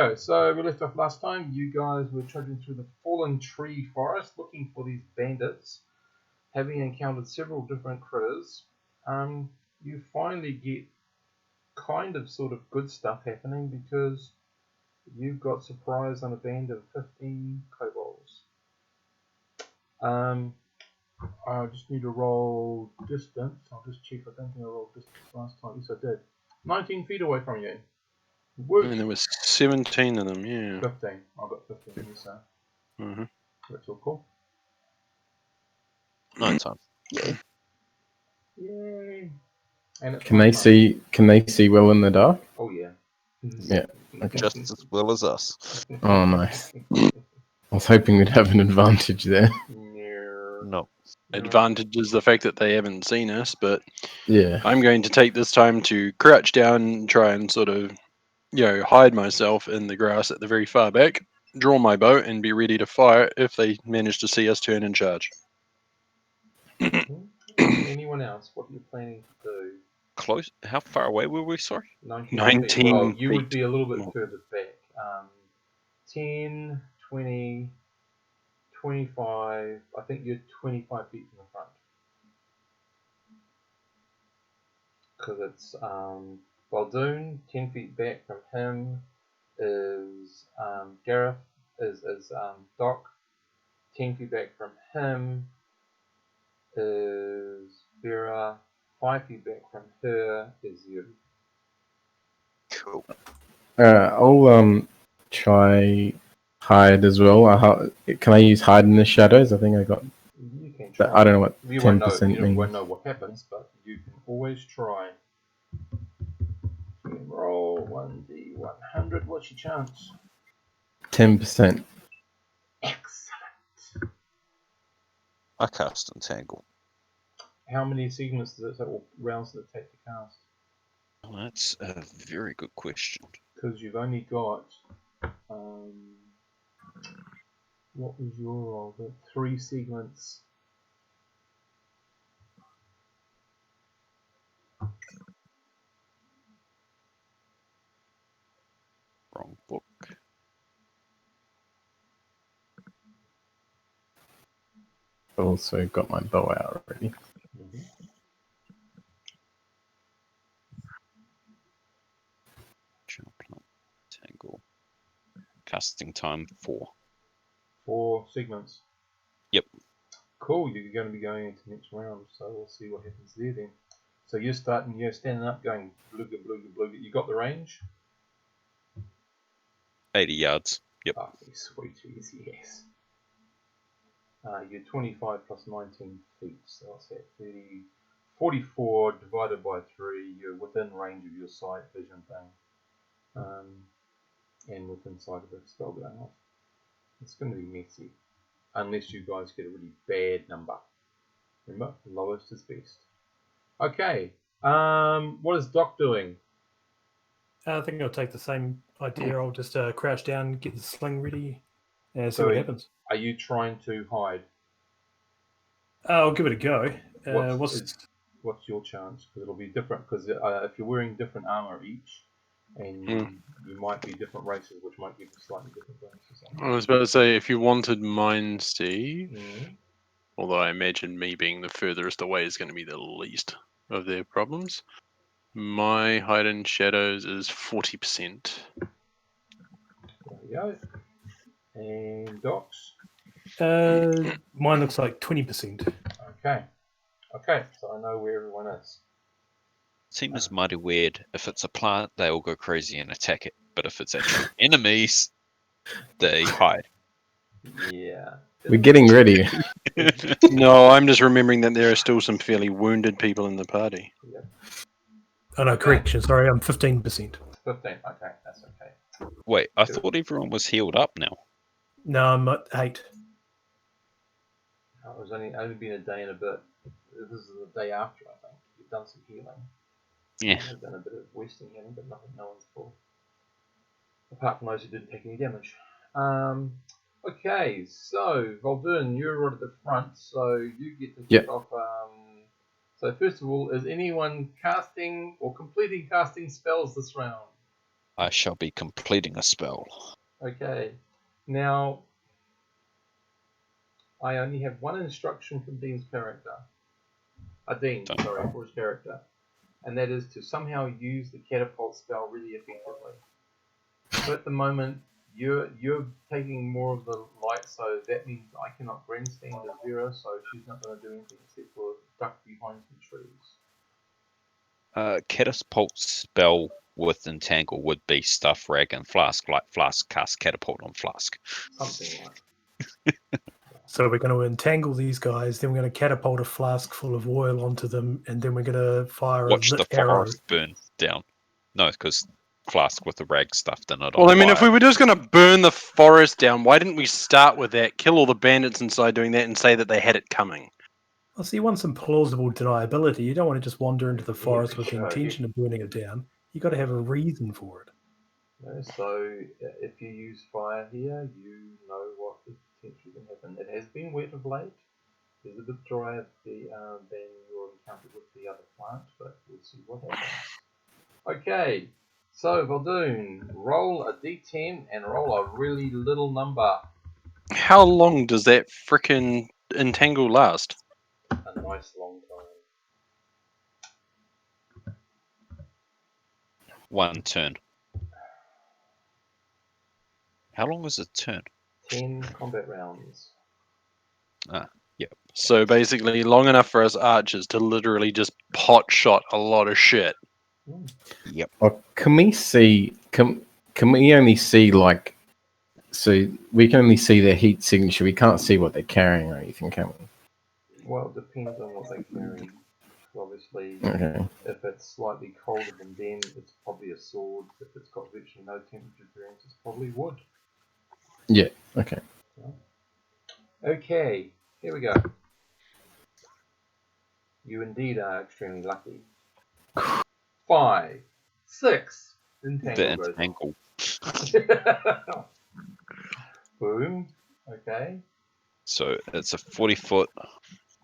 go. So we left off last time. You guys were trudging through the fallen tree forest looking for these bandits. Having encountered several different critters, you finally get kind of sort of good stuff happening because you've got surprised on a band of 15 kobolds. I just need to roll distance. I'll just check. I don't think I rolled distance last time. Yes, I did. 19 feet away from you. Woo. And there was 17 of them, yeah. 15. I've got 15 here, so that's all cool. 9 times. Yay! And Can they see? Can they see well in the dark? Oh yeah. Yeah. Okay. Just as well as us. Oh, nice. I was hoping we'd have an advantage there. No. Advantage is the fact that they haven't seen us, but Yeah. I'm going to take this time to crouch down and try and sort of, hide myself in the grass at the very far back, draw my bow, and be ready to fire if they manage to see us turn and charge. Anyone else? What are you planning to do? Close. How far away were we? Sorry. 19 Well, you would feet. be a little bit further back. 10, 20, 25. I think you're 25 feet from the front. Because it's Baldoon, 10 feet back from him is Gareth, is Doc. 10 feet back from him is Vera. 5 feet back from her is you. Cool. I'll try hide as well. Can I use hide in the shadows? I think I got. You can try. I don't know what you 10% means. You won't means. know what happens, but you can always try. You can roll 1d100. What's your chance? 10%. Excellent. I cast Entangle. How many segments does it take, or rounds does it take to cast? Oh, that's a very good question. Because you've only got. What was your roll? The 3 segments. Wrong book. Also got my bow out already. Entangle. Casting time 4. 4 segments. Yep. Cool, you're going to be going into the next round, so we'll see what happens there then. So you're standing up going blooga blooga blooga. You got the range? 80 yards. Yep. Oh, sweet, easy, yes. You're 25 plus 19 feet, so what's that? 30, 44 divided by 3. You're within range of your sight vision thing. And within sight of the spell going off. It's going to be messy. Unless you guys get a really bad number. Remember, lowest is best. Okay. What is Doc doing? I think I'll take the same idea. I'll just crouch down, get the sling ready, and see So what happens. Are you trying to hide? I'll give it a go. What's your chance? Because it'll be different. Because if you're wearing different armor each, and you might be different races, which might give you slightly different bonuses. I was about to say, if you wanted mine, Steve, although I imagine me being the furthest away is going to be the least of their problems, my hide in shadows is 40%. There we go. And Doc's? Mine looks like 20%. Okay, so I know where everyone is. Seems mighty weird. If it's a plant, they all go crazy and attack it. But if it's actually enemies, they hide. Yeah. We're getting ready. No, I'm just remembering that there are still some fairly wounded people in the party. Yep. Oh no, correction. Sorry, I'm 15%. 15. Okay, that's okay. Wait, I thought everyone was healed up now. No, I'm at 8. It was only been a day and a bit. This is the day after, I think. You've done some healing. Yeah. I've done a bit of wasting healing, but nothing, no one's full. Apart from those who didn't take any damage. Okay, so Valdoon, you're right at the front, so you get to kick off. So first of all, is anyone casting or completing casting spells this round? I shall be completing a spell. Okay. Now, I only have one instruction from Dean's character. Dean, sorry, for his character. And that is to somehow use the catapult spell really effectively. So at the moment, you're taking more of the light, so that means I cannot grandstand as Vera, so she's not going to do anything except for duck behind some trees. Catapult spell with Entangle would be Stuff, Rag, and Flask, like Flask cast Catapult on Flask. Something like. So we're going to entangle these guys, then we're going to catapult a flask full of oil onto them, and then we're going to fire Watch a the lit arrow. forest burn down. No, because Flask with the rag stuffed in it. Well, on I mean, if fire. we were just going to burn the forest down, why didn't we start with that, kill all the bandits inside doing that, and say that they had it coming? Well, so you want some plausible deniability. You don't want to just wander into the Yeah, forest for with the sure. intention of burning it down. You got to have a reason for it. So if you use fire here, you know what the potential can happen. It has been wet of late. There's a bit drier than your encounter with the other plant, but we'll see what happens. Okay, so Valdoon, roll a d10 and roll a really little number. How long does that frickin' entangle last? A nice long time. 1 turn. How long is a turn? 10 combat rounds. Yep. So basically, long enough for us archers to literally just pot shot a lot of shit. Yep. Or can we see? Can we only see like? So we can only see their heat signature. We can't see what they're carrying or anything, can we? Well, it depends on what they carry. Obviously, Okay. if it's slightly colder than them, it's probably a sword. If it's got virtually no temperature variance, it's probably wood. Yeah. Okay. Okay, here we go. You indeed are extremely lucky. 5, 6. The Entangle entangle. goes. Boom. Okay. So it's a 40-foot,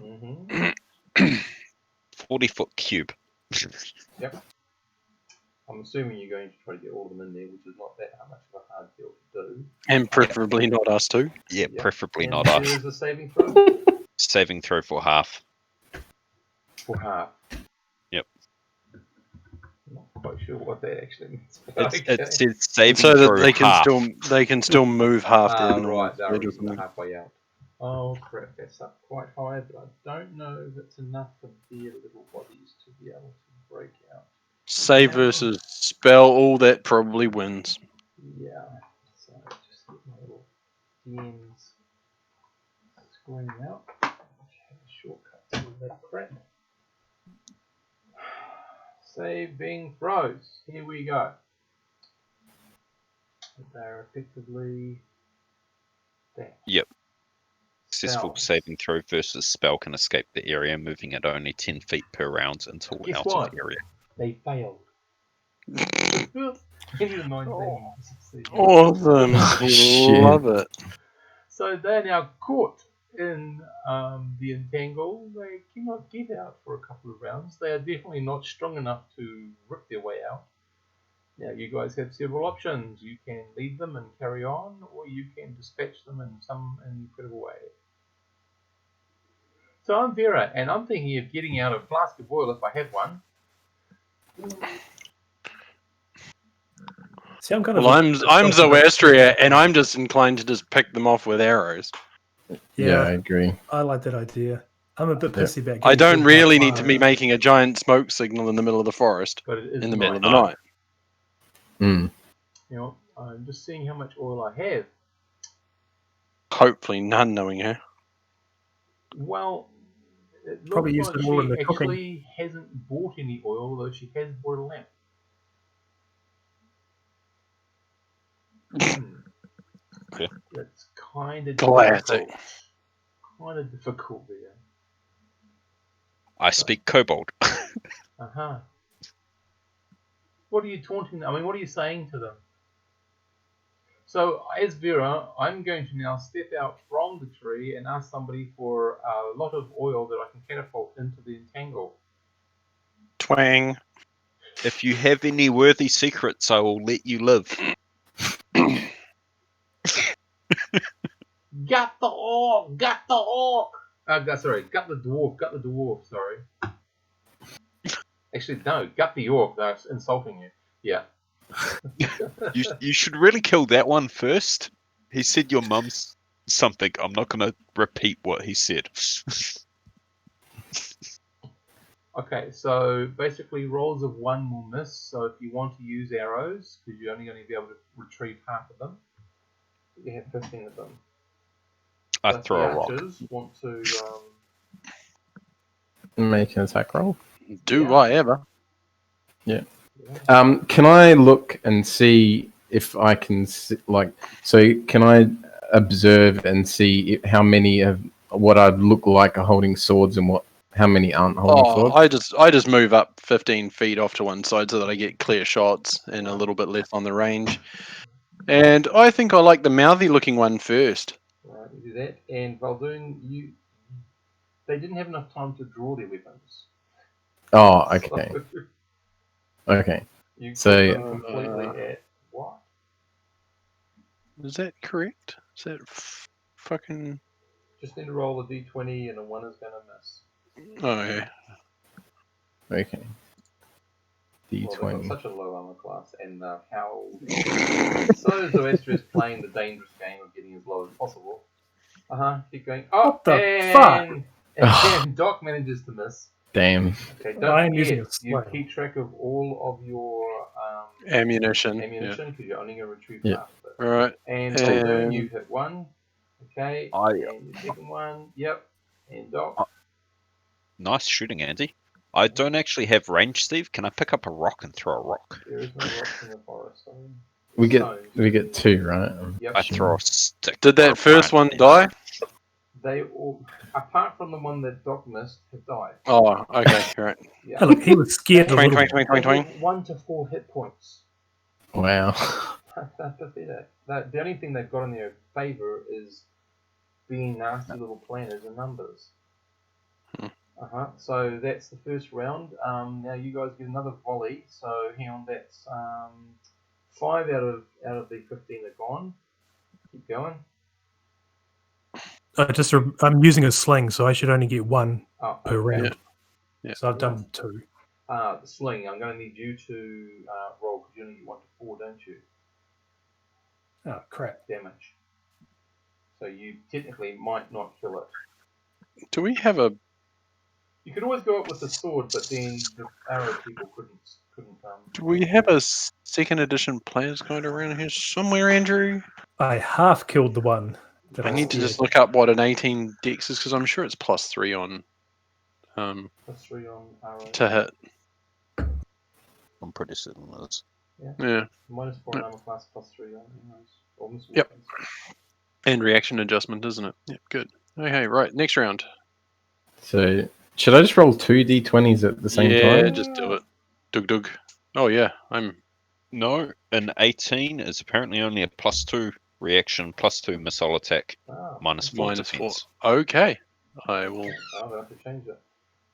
Mm-hmm. 40-foot cube. Yep. I'm assuming you're going to try to get all of them in there, which is not that much of a hard deal to do. And preferably not us too. Yeah, Yep. preferably And not us. there is a saving throw Saving throw for half. for half. Yep. I'm not quite sure what that actually means. But It says saving So throw that they can half. still move half their normal right, speed or they're something. halfway out. Oh crap, that's up quite high, but I don't know if it's enough for their little bodies to be able to break out. Save versus spell, all that probably wins. Yeah, so just get my little DMs screen out. I have a shortcut to that crap. Saving throws. Here we go. They're effectively that. Yep. Successful Spells. saving throw versus spell can escape the area, moving at only 10 feet per round until Guess out what? of area. They failed. 119 succeed. Awesome. Shit. Love it. So they're now caught in the entangle. They cannot get out for a couple of rounds. They are definitely not strong enough to rip their way out. Now you guys have several options. You can leave them and carry on, or you can dispatch them in some incredible way. So I'm Vera, and I'm thinking of getting out a flask of oil if I have one. See, I'm kind of. Well, I'm Zoastria, and I'm just inclined to just pick them off with arrows. Yeah, I agree. I like that idea. I'm a bit pissy about getting I don't killed by really a need to be fire. making a giant smoke signal in the middle of the forest But it is in the middle of the night. night. Mm. You know, I'm just seeing how much oil I have. Hopefully, none, knowing her. Well, it looks Probably used like it all in she the cooking. actually hasn't bought any oil, though she has bought a lamp. Okay. That's kind of Classic. difficult. Kind of difficult there. I speak kobold. Uh-huh. What are you taunting them? I mean, what are you saying to them? So, as Vera, I'm going to now step out from the tree and ask somebody for a lot of oil that I can catapult into the entangle. Twang. If you have any worthy secrets, I will let you live. Got the orc! Got the orc! Sorry, got the dwarf, sorry. Actually, no, gut the orc, they're insulting you. Yeah. You should really kill that one first. He said your mum's something. I'm not going to repeat what he said. Okay, so basically rolls of 1 will miss, so if you want to use arrows, because you're only going to be able to retrieve half of them, you have 15 of them. I So if throw the a rock. archers want to... Make an attack roll. Do Yeah. I ever? Can I look and see if I can can I observe and see how many of what I'd look like are holding swords and how many aren't holding swords? I just move up 15 feet off to one side so that I get clear shots and a little bit less on the range. And I think I like the mouthy looking one first. Right, you do that. And Valdoon, they didn't have enough time to draw their weapons. Oh, okay. Okay. You So, put them completely at what? Is that correct? Is that fucking... Just need to roll a d20 and a 1 is going to miss. Oh, yeah. Okay. Well, they've got D20. such a low armor class, and how so Zoestra is playing the dangerous game of getting as low as possible. Keep going. Oh, What the and Doc manages to miss. Damn. Okay, I don't am using forget, a you sling. keep track of all of your Ammunition. because you're only going to retrieve Yeah. half of it. All right. And And- you hit 1. Okay, I- and your second one. Yep. And Doc. Nice shooting, Andy. I don't actually have range, Steve. Can I pick up a rock and throw a rock? There is no rocks in the forest. So... We get 2, right? Yep. I throw a stick. Did or that a first one branch. die? They all, apart from the one that Doc missed, have died. Oh, okay. Right. Yeah. Hey, look, he was scared a Twang, little twang, bit. twang, twang, twang. They've got 1 to 4 hit points. Wow. That's pathetic. The only thing they've got in their favour is being nasty little planners and numbers. So that's the first round. Now you guys get another volley. So hang on, that's 5 out of the 15 are gone. Keep going. I'm using a sling, so I should only get 1 Oh, per okay. round. Yeah. So I've done 2. The sling. I'm going to need you to roll because you only get 1 to 4, don't you? Oh, crap. Damage. So you technically might not kill it. Do we have a... You could always go up with the sword, but then the arrow people couldn't. Do we have a 2nd edition player's guide around here somewhere, Andrew? I half killed the one that I need to scared. just look up what an 18 dex is because I'm sure it's +3 on +3 on arrow. to hit. I'm pretty certain it is. Yeah. -4 on armor class, +3 on arrows. Almost Yep. weapons. And reaction adjustment, isn't it? Yep, good. Okay, right, next round. So, should I just roll 2 d20s at the same Yeah, time? just do it. Dug. Oh yeah, I'm... No, an 18 is apparently only a +2 reaction, +2 missile attack, Ah, -4 -4. defense. Okay. I will... I'll have to change it.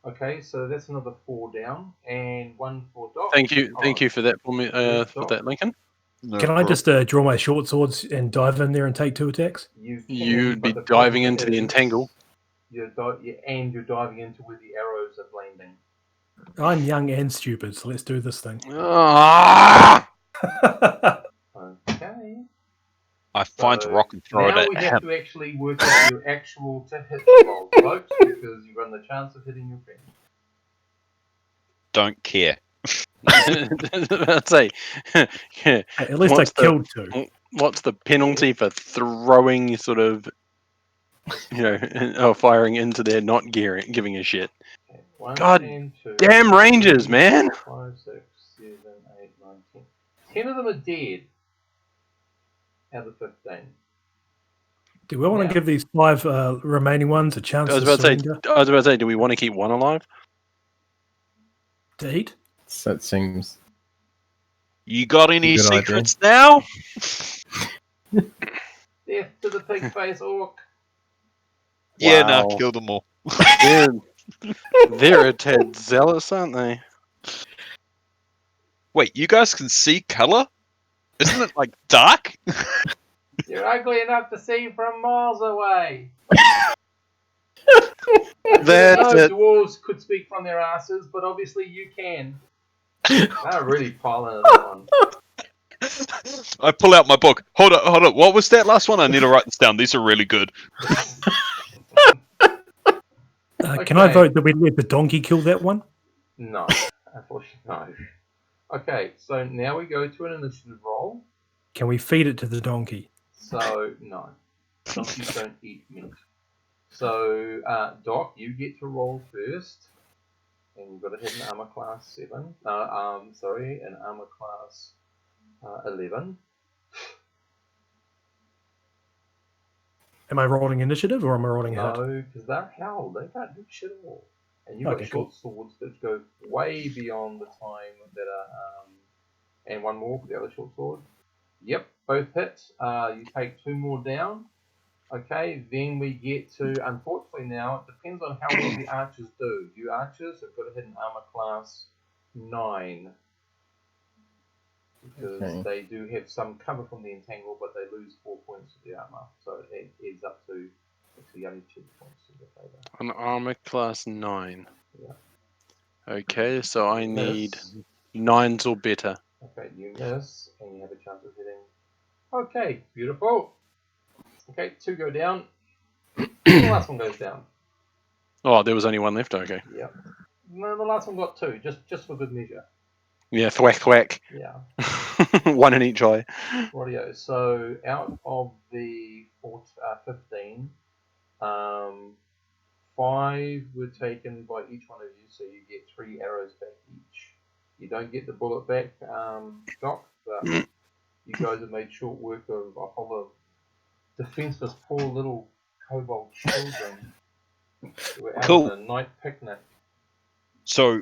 Okay, so that's another 4 down, and 1 for Doc. Thank you for that for me, for that, Lincoln. No Can I problem. just draw my short swords and dive in there and take 2 attacks? You can, You'd but be the problem diving into the is entangle. You're diving into where the arrows are landing. I'm young and stupid, so let's do this thing. Ah! Okay. I find a rock and throw it now at we him. have to actually work out your actual to hit rolls, folks, because you run the chance of hitting your friend. Don't care. I'd say, yeah, Hey, at least What's I killed 2. what's the penalty for throwing sort of, or firing into there, not giving a shit? Okay, 1 God and 2. Damn Rangers, man! 5, 6, 7, 8, 9, 10. 10 of them are dead. Out of 15. Do we want Yeah. to give these 5 remaining ones a chance I was to about surrender to say, do we want to keep one alive? to eat? So that seems... You got any Good idea. secrets now? Death to the pig face orc. Yeah, no, Wow. kill them all. They're a tad zealous, aren't they? Wait, you guys can see color? Isn't it like dark? You're ugly enough to see from miles away. That's it. Dwarves could speak from their asses, but obviously you can. They're really piling it on. I pull out my book. Hold up. What was that last one? I need to write this down. These are really good. Can I vote that we let the donkey kill that one? No, unfortunately no. Okay, so now we go to an initiative roll. Can we feed it to the donkey? So, no. Donkeys don't eat meat. So, Doc, you get to roll first. And you've got to hit an armor class 7. An armor class 11. Am I rolling initiative or am I rolling hit? No, because they're held. They can't do shit at all. And you've got short swords that go way beyond the time that are... and one more for the other short sword. Yep, both hits. You take 2 more down. Okay, then we get to, unfortunately now, it depends on how well the archers do. You archers have got to hit an armor class 9. Because they do have some cover from the entangle, but they lose 4 points of the armor. So it adds up to actually only 2 points in your favour. An armor class 9. Yeah. Okay, so I need 9s or better. Okay, you miss, and you have a chance of hitting. Okay, beautiful. Okay, 2 go down. The last one goes down. Oh, there was only 1 left. Okay. Yep. No, the last one got 2, just for good measure. Yeah, thwack thwack. Yeah. 1 in each eye. Rightio. So out of the 15, 5 were taken by each one of you, so you get 3 arrows back each. You don't get the bullet back, Doc, but you guys have made short work of a whole lot of defenseless, poor little kobold children who were out on a night picnic. So,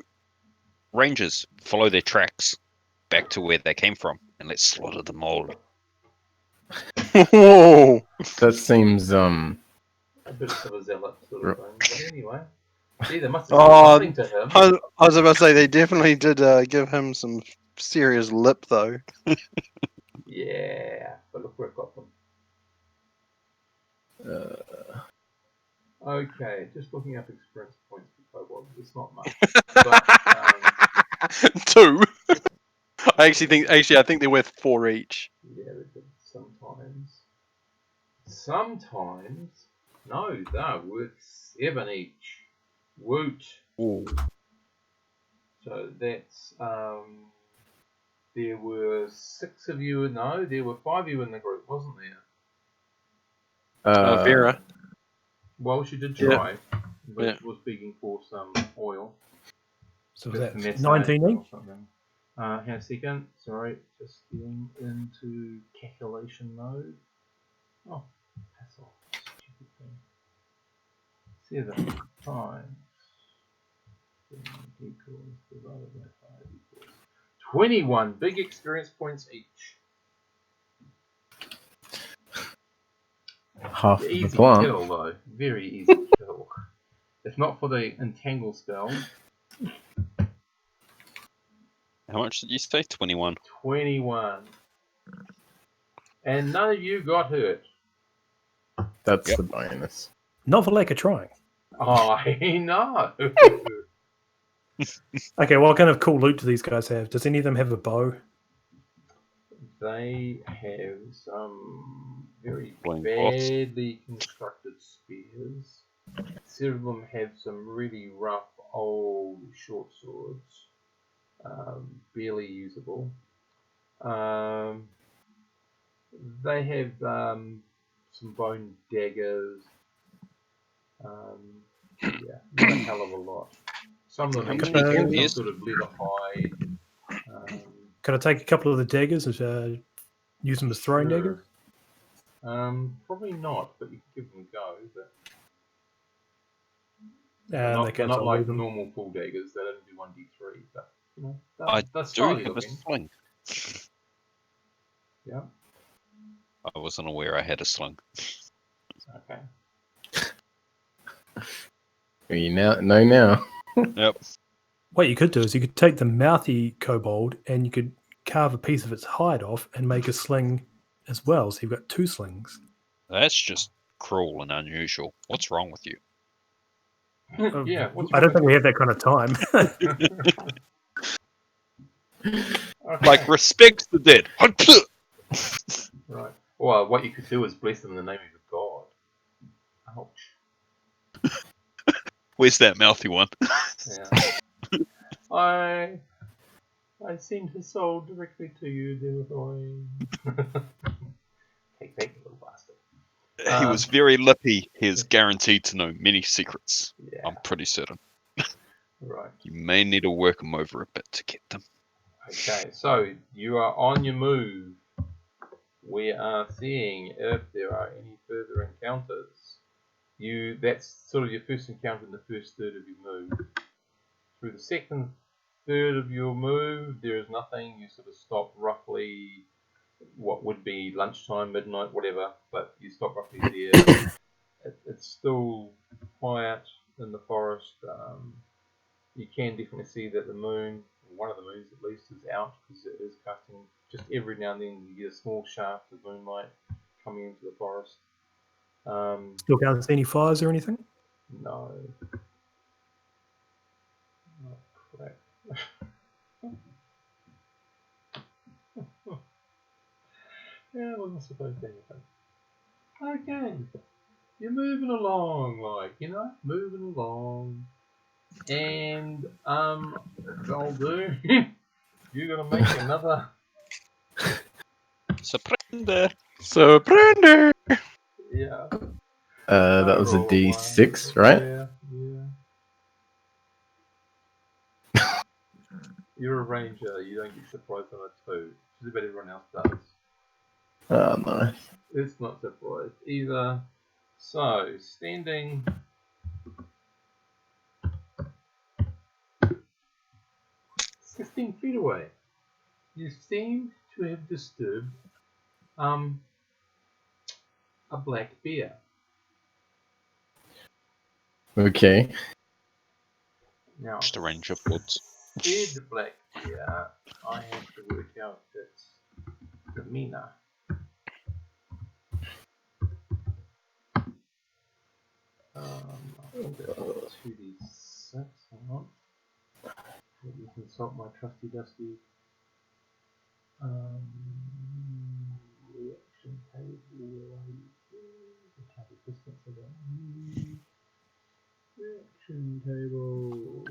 Rangers, follow their tracks back to where they came from, and let's slaughter them all. Whoa! That seems A bit of a zealot sort of thing. But anyway, yeah, there must have been something to him. I was about to say they definitely did give him some serious lip though. Yeah, but look where it got them. Okay, just looking up experience points for kobolds. It's not much. But, 2. I think they're worth 4 each. yeah, they did sometimes. Sometimes. No, they're worth 7 each. Woot. Ooh. So that's there were 6 of you. No, there were 5 of you in the group, wasn't there? Vera. Well, she did try, but Yeah. she was begging for some oil. So Just that's mess 19 or each? something. Hang on a second. Sorry, just getting into calculation mode. Oh, pass off. Stupid thing. 7 times 7 equals divided by 5 equals 21 big experience points each. half the Easy plant. kill though, very easy kill. If not for the entangle spell. How much did you say? 21. 21. And none of you got hurt. That's the bonus. Not for lack of trying. I know. Okay, what kind of cool loot do these guys have? Does any of them have a bow? They have some very Blowing cloths. badly constructed spears. Several of them have some really rough old short swords. Barely usable. They have some bone daggers. Yeah, not a hell of a lot. Some of them How actually many have some enemies? sort of leather hide. Can I take a couple of the daggers and use them as throwing daggers? Probably not, but you can give them a go. But In that case, they're not I'll like leave them. normal full daggers. They don't do 1d3, but you know, I they're do stylish have a looking. sling. Yeah. I wasn't aware I had a sling. Okay. You now know now. Yep. What you could do is you could take the mouthy kobold and you could carve a piece of its hide off and make a sling as well. So you've got 2 slings. That's just cruel and unusual. What's wrong with you? Yeah, what's I wrong don't think with we have that kind of time. Okay. Like, respect the dead. Right. Well, what you could do is bless them in the name of your god. Ouch. Where's that mouthy one? Yeah. I send his soul directly to you, dear boy. Take that, you little bastard. He was very lippy. He is guaranteed to know many secrets. Yeah. I'm pretty certain. Right. You may need to work him over a bit to get them. Okay, so you are on your move. We are seeing if there are any further encounters. That's sort of your first encounter in the first third of your move. Through the second third of your move, there is nothing. You sort of stop roughly what would be lunchtime, midnight, whatever, but you stop roughly there. It's still quiet in the forest. You can definitely see that the moon, one of the moons at least, is out because it is casting. Just every now and then you get a small shaft of moonlight coming into the forest. Still can't see any fires or anything? No. Oh, crap. Yeah, I wasn't supposed to anything. Okay. You're moving along, moving along. And, Baldur, you're going to make another... Surrender. Surrender! Yeah. That was a roll D6, one. right? Yeah. You're a ranger, you don't get surprised on a 2. Just about everyone else does. Oh, nice. It's not surprised either. So, standing 16 feet away, you seem to have disturbed a black bear. Okay. Now, Just a range of woods. said black bear, I have to work out its demeanor. I think that's 2d6. Hang on. Let me consult my trusty dusty reaction table. The type of distance I don't need. Reaction table.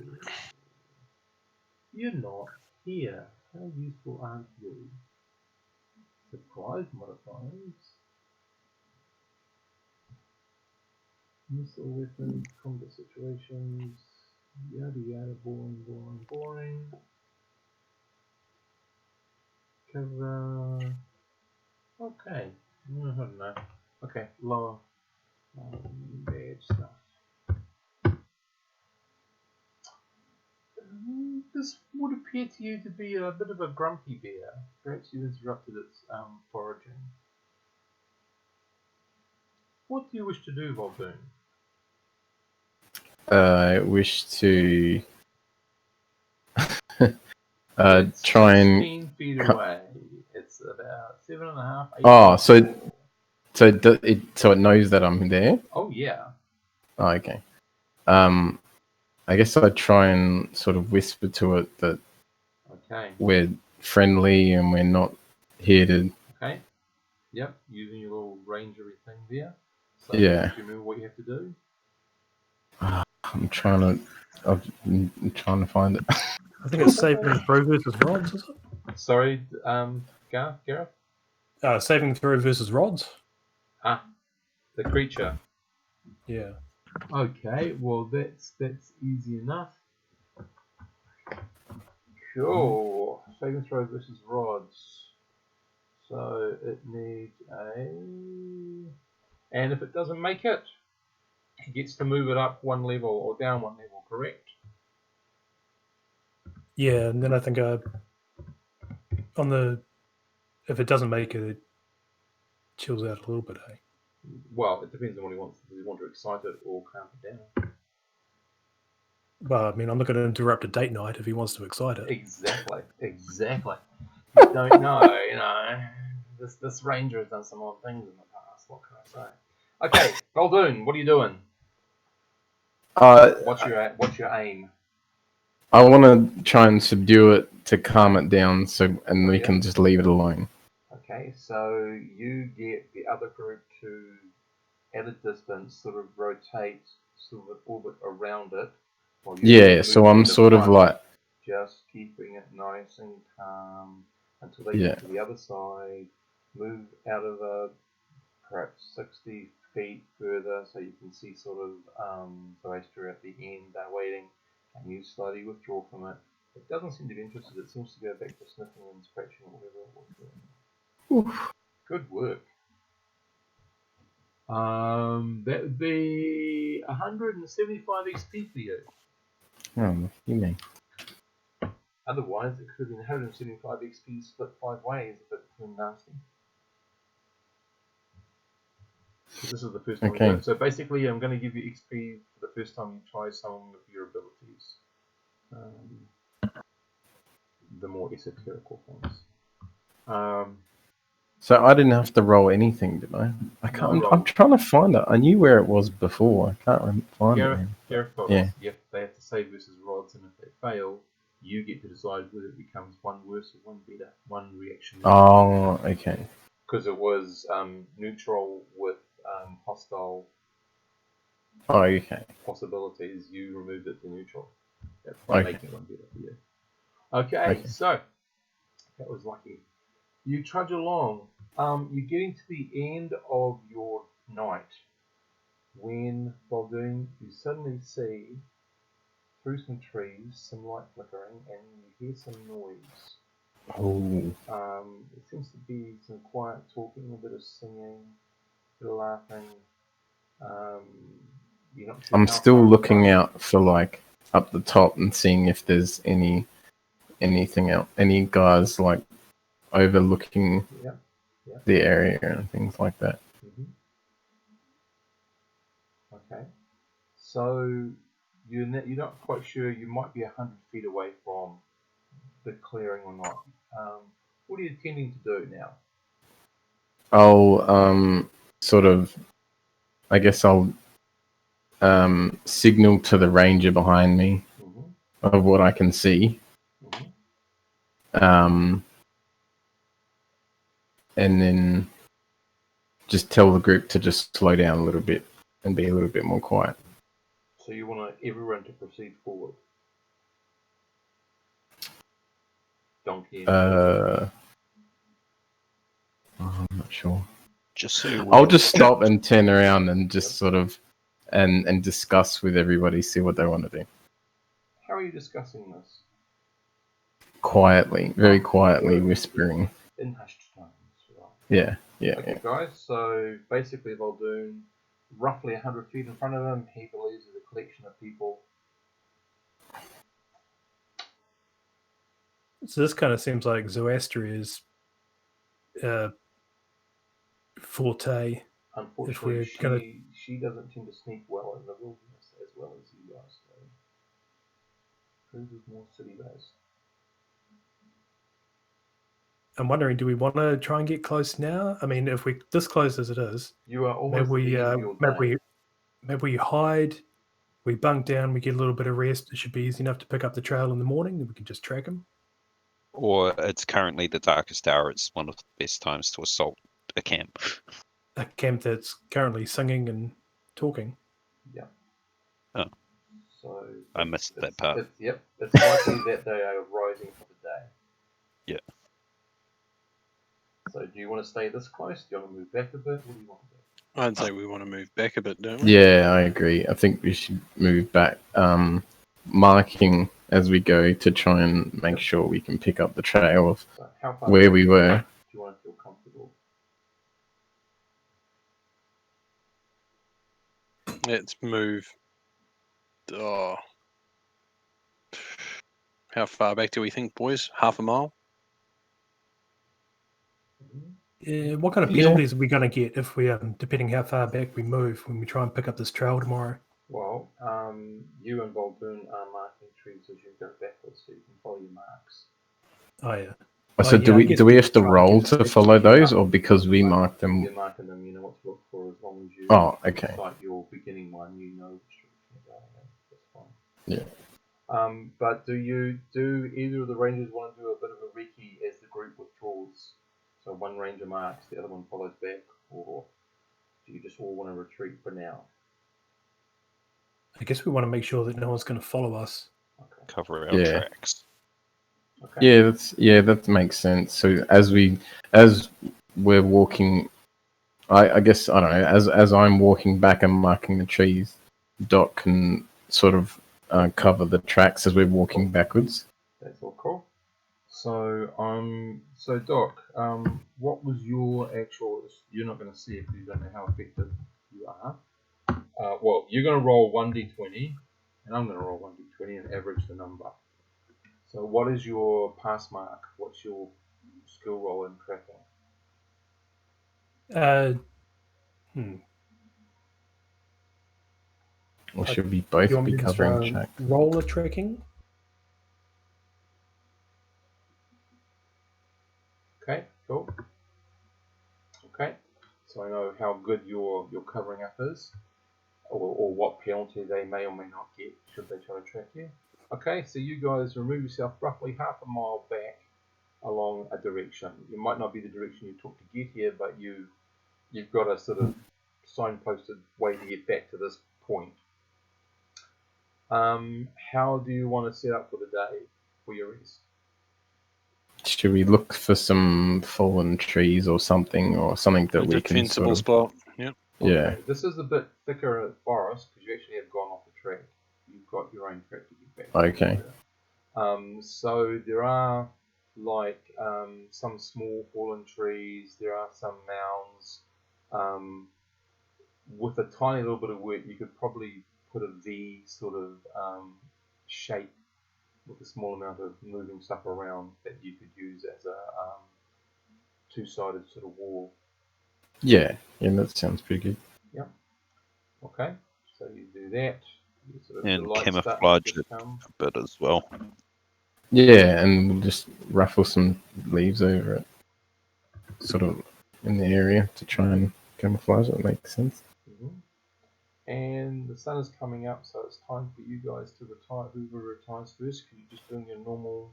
You're not here. How useful aren't you? Surprise modifiers. Missile weapons, combat situations, yada yada, boring. Cover. Okay. I don't know. Okay, lower. Bad stuff. This would appear to you to be a bit of a grumpy bear. Perhaps you interrupted its foraging. What do you wish to do, Voldoon? I wish to It's try 16 and. feet away. It's about 7.5. 8 Oh, feet tall. so it knows that I'm there. Oh yeah. Oh, okay. I guess I'd try and sort of whisper to it that Okay. we're friendly and we're not here to. Okay. Yep. Using your little rangery thing there. So Yeah. do you remember what you have to do? I'm trying to find it. I think it's saving throw versus rods, is it? Sorry, Gareth? Saving throw versus rods? Ah, the creature. Yeah. Okay, well that's easy enough. Cool. Saving throw versus rods. So it needs and if it doesn't make it, it gets to move it up one level or down one level, correct? Yeah, and then I think if it doesn't make it, it chills out a little bit, eh? Well, it depends on what he wants. Does he want to excite it or calm it down? Well, I mean, I'm not going to interrupt a date night if he wants to excite it. Exactly. You don't know, This ranger has done some odd things in the past. What can I say? Okay, Baldoon, what are you doing? What's your aim? I want to try and subdue it to calm it down, and we can just leave it alone. Okay, so you get the other group to, at a distance, sort of rotate, sort of orbit around it. Yeah, so I'm sort of like just keeping it nice and calm until they get to the other side. Move out of perhaps 60 feet further, so you can see sort of Zoroaster at the end. They're waiting, and you slowly withdraw from it. It doesn't seem to be interested. It seems to go back to sniffing and scratching or whatever it was doing. Oof. Good work. That would be 175 XP for you. Oh, you mean? Otherwise, it could have been 175 XP split 5 ways, but it's been nasty. This is the first time you do it. So basically, I'm going to give you XP for the first time you try some of your abilities. The more esoterical things. So I didn't have to roll anything, did I? I'm trying to find it. I knew where it was before. I can't find it. Gareth told us, they have to save versus rods, and if they fail, you get to decide whether it becomes one worse or one better, one reaction. Oh, okay. Because it was neutral with hostile. Oh, okay. Possibilities. You removed it to neutral. That's by making one better for you. Okay, so that was lucky. You trudge along. You're getting to the end of your night when, Baldoon, you suddenly see through some trees some light flickering, and you hear some noise. Oh. There seems to be some quiet talking, a bit of singing, a bit of laughing. You're not sure. I'm still looking out for like up the top and seeing if there's anything else, any guys like overlooking the area and things like that. Okay, so you're not quite sure. You might be 100 feet away from the clearing or not. What are you intending to do now? I'll sort of, I guess I'll signal to the ranger behind me of what I can see. And then just tell the group to just slow down a little bit and be a little bit more quiet. So you want everyone to proceed forward? Donkey. I'm not sure. I'll just stop and turn around and just sort of and discuss with everybody, see what they want to do. How are you discussing this? Quietly, very quietly, whispering. In hushed tones. Right? Yeah. Okay, guys. So basically, Baldoon, roughly 100 feet in front of him, he believes there's a collection of people. So this kind of seems like Zoroastria's forte. Unfortunately, she doesn't tend to sneak well in the wilderness as well as you guys do. Hers is more city-based. I'm wondering, do we want to try and get close now? I mean, if we this close as it is, you are almost maybe we hide, we bunk down, we get a little bit of rest. It should be easy enough to pick up the trail in the morning. Then we can just track him. Or it's currently the darkest hour. It's one of the best times to assault a camp. A camp that's currently singing and talking. Yeah. Oh. So I missed that part. It's likely that they are rising for the day. Yeah. So do you want to stay this close? Do you want to move back a bit? What do you want to do? I'd say we want to move back a bit, don't we? Yeah, I agree. I think we should move back, marking as we go to try and make sure we can pick up the trail of where we were. Do you want to feel comfortable? Let's move. Oh. How far back do we think, boys? Half a mile? What kind of penalties are we going to get if we, depending how far back we move when we try and pick up this trail tomorrow? Well, you and Boldoon are marking trees as you go backwards, so you can follow your marks. Oh yeah. So yeah, I guess do we have to try and roll get it to straight. follow those, Yeah. or because we marked them? You're marking them, you know what to look for as long as you Oh, okay. cite your beginning one, you know which direction you're going in. That's fine. Yeah. But do either of the rangers want to do a bit of a recce as the group withdraws? So one ranger marks, the other one follows back, or do you just all want to retreat for now? I guess we want to make sure that no one's going to follow us. Okay. Cover our Yeah. tracks. Okay. Yeah, that makes sense. So as we're walking, I guess I don't know. As I'm walking back and marking the trees, Doc can sort of cover the tracks as we're walking backwards. That's all cool. So so Doc, what was your actual? You're not going to see it because you don't know how effective you are. Well, you're going to roll 1d20, and I'm going to roll 1d20 and average the number. So what is your pass mark? What's your skill roll in tracking? Or should we You both want be me to just covering tracks? roller trekking? Okay, cool. Okay, so I know how good your covering up is, or what penalty they may or may not get should they try to track you. Okay, so you guys remove yourself roughly half a mile back along a direction. It might not be the direction you took to get here, but you've got a sort of signposted way to get back to this point. How do you want to set up for the day for your rest? Should we look for some fallen trees or something that A we can defensible sort of... spot. Yep. Okay, Yeah. this is a bit thicker forest because you actually have gone off the track. You've got your own track to get back. Okay. So there are like some small fallen trees. There are some mounds. With a tiny little bit of work, you could probably put a V sort of shape with a small amount of moving stuff around that you could use as a two-sided sort of wall. Yeah, that sounds pretty good. Yep. Okay, so you do that. You sort of, And the lights start to camouflage just it come. a bit as well. Yeah, and we'll just ruffle some leaves over it, sort of in the area to try and camouflage it. Makes sense. And the sun is coming up, so it's time for you guys to retire. Whoever retires first, can you just doing your normal,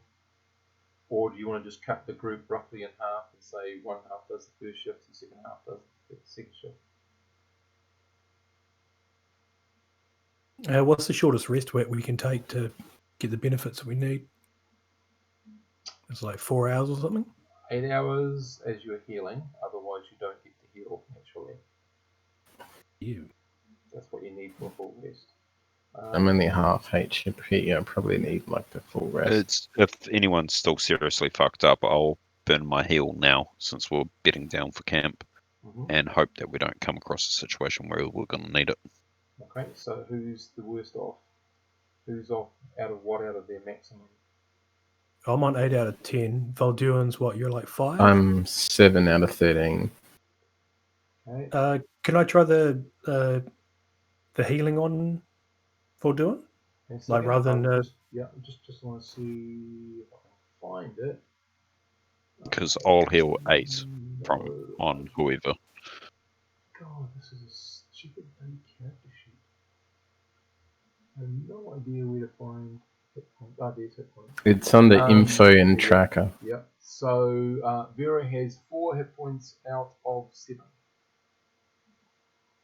or do you want to just cut the group roughly in half and say one half does the first shift, the second half does the second shift? What's the shortest rest we can take to get the benefits that we need? It's like 4 hours or something? 8 hours as you're healing, otherwise you don't get to heal naturally. Yeah. That's what you need for a full rest. I'm only half HP. I probably need like the full rest. If anyone's still seriously fucked up, I'll burn my heal now since we're bedding down for camp, and hope that we don't come across a situation where we're going to need it. Okay, so who's the worst off? Who's off out of their maximum? I'm on 8 out of 10. Valduin's what? You're like 5? I'm 7 out of 13. Okay. Can I try the healing on Valduin? Like rather than just want to see if I can find it. Because I'll heal 8 on whoever. God, this is a stupid bloody character sheet. I have no idea where to find hit points. There's hit points. It's under info and tracker. Yep. So Vera has 4 hit points out of 7.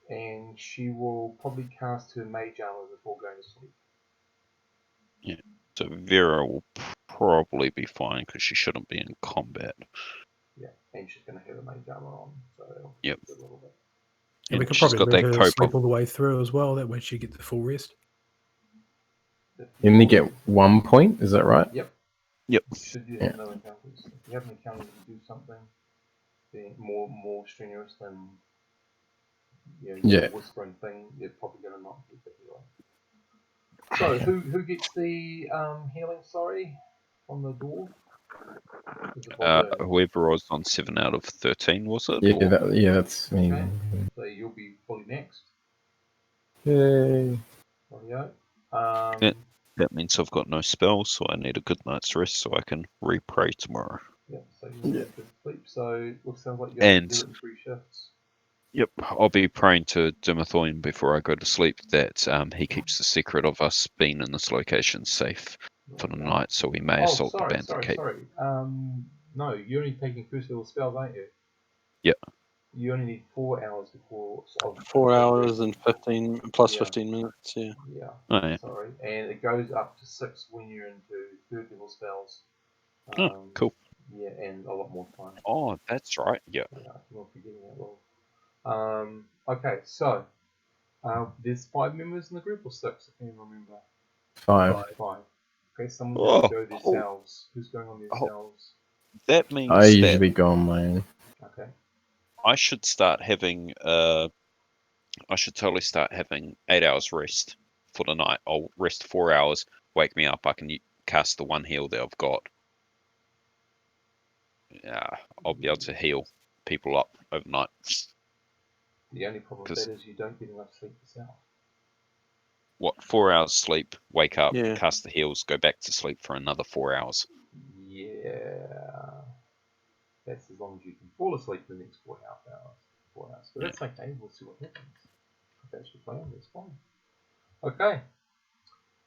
And she will probably cast her mage armor before going to sleep. Yeah. So Vera will probably be fine because she shouldn't be in combat. Yeah, and she's going to have a mage armor on, so that'll Yep. a little bit. And we could she's probably got let that her cope sleep of- all the way through as well. That way she gets the full rest. You only get 1 point, is that right? Yep. Should you have no encounters? If you have an encounter to do something more strenuous than your whispering thing, you're probably going to not get the healing. So who gets the healing? Sorry, from the door. Whoever was on 7 out of 13, was it? Yeah, that's me. Okay. So you'll be fully maxed. Yay. Rightio. That means I've got no spells, so I need a good night's rest so I can re-pray tomorrow. Yep, so you get to sleep. So it sounds like you have to do it in 3 shifts. Yep, I'll be praying to Dimothoin before I go to sleep that he keeps the secret of us being in this location safe for the night, so we may assault the bandit keep. Sorry. No, you're only taking first level spells, aren't you? Yep. You only need 4 hours before. 4 hours and 15 plus 15 minutes. Yeah. Yeah. Oh, yeah. Sorry, and it goes up to 6 when you're into third level spells. Cool. Yeah, and a lot more time. Oh, that's right. Yeah. Yeah, I'm not forgetting that well. Okay, so there's 5 members in the group or 6? I can't remember. 5. 5. Okay, someone has to go themselves. Who's going on themselves? That means I usually go on my own. Okay. I should start having I should totally start having 8 hours rest for the night. I'll rest 4 hours, wake me up, I can cast the 1 heal that I've got. Yeah, I'll be able to heal people up overnight. The only problem with that is you don't get enough sleep yourself. What, 4 hours sleep, wake up, Yeah. cast the heals, go back to sleep for another 4 hours. Yeah. That's as long as you can fall asleep for the next 4 hours. 4 hours. But that's okay, we'll see what happens. If that's your plan, that's fine. Okay.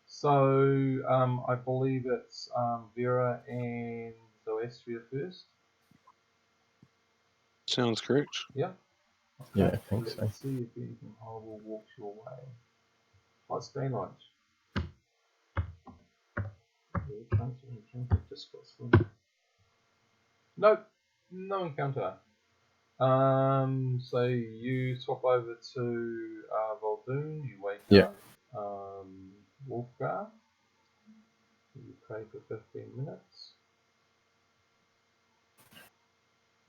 So, I believe it's Vera and Zoestria first. Sounds correct. Yeah? Okay. Yeah, I think so. Let's see if anything horrible walks your way. Oh, it's daylight. Nope, no encounter. So you swap over to Voldoon, you wake up. Wolfgar, you pray for 15 minutes.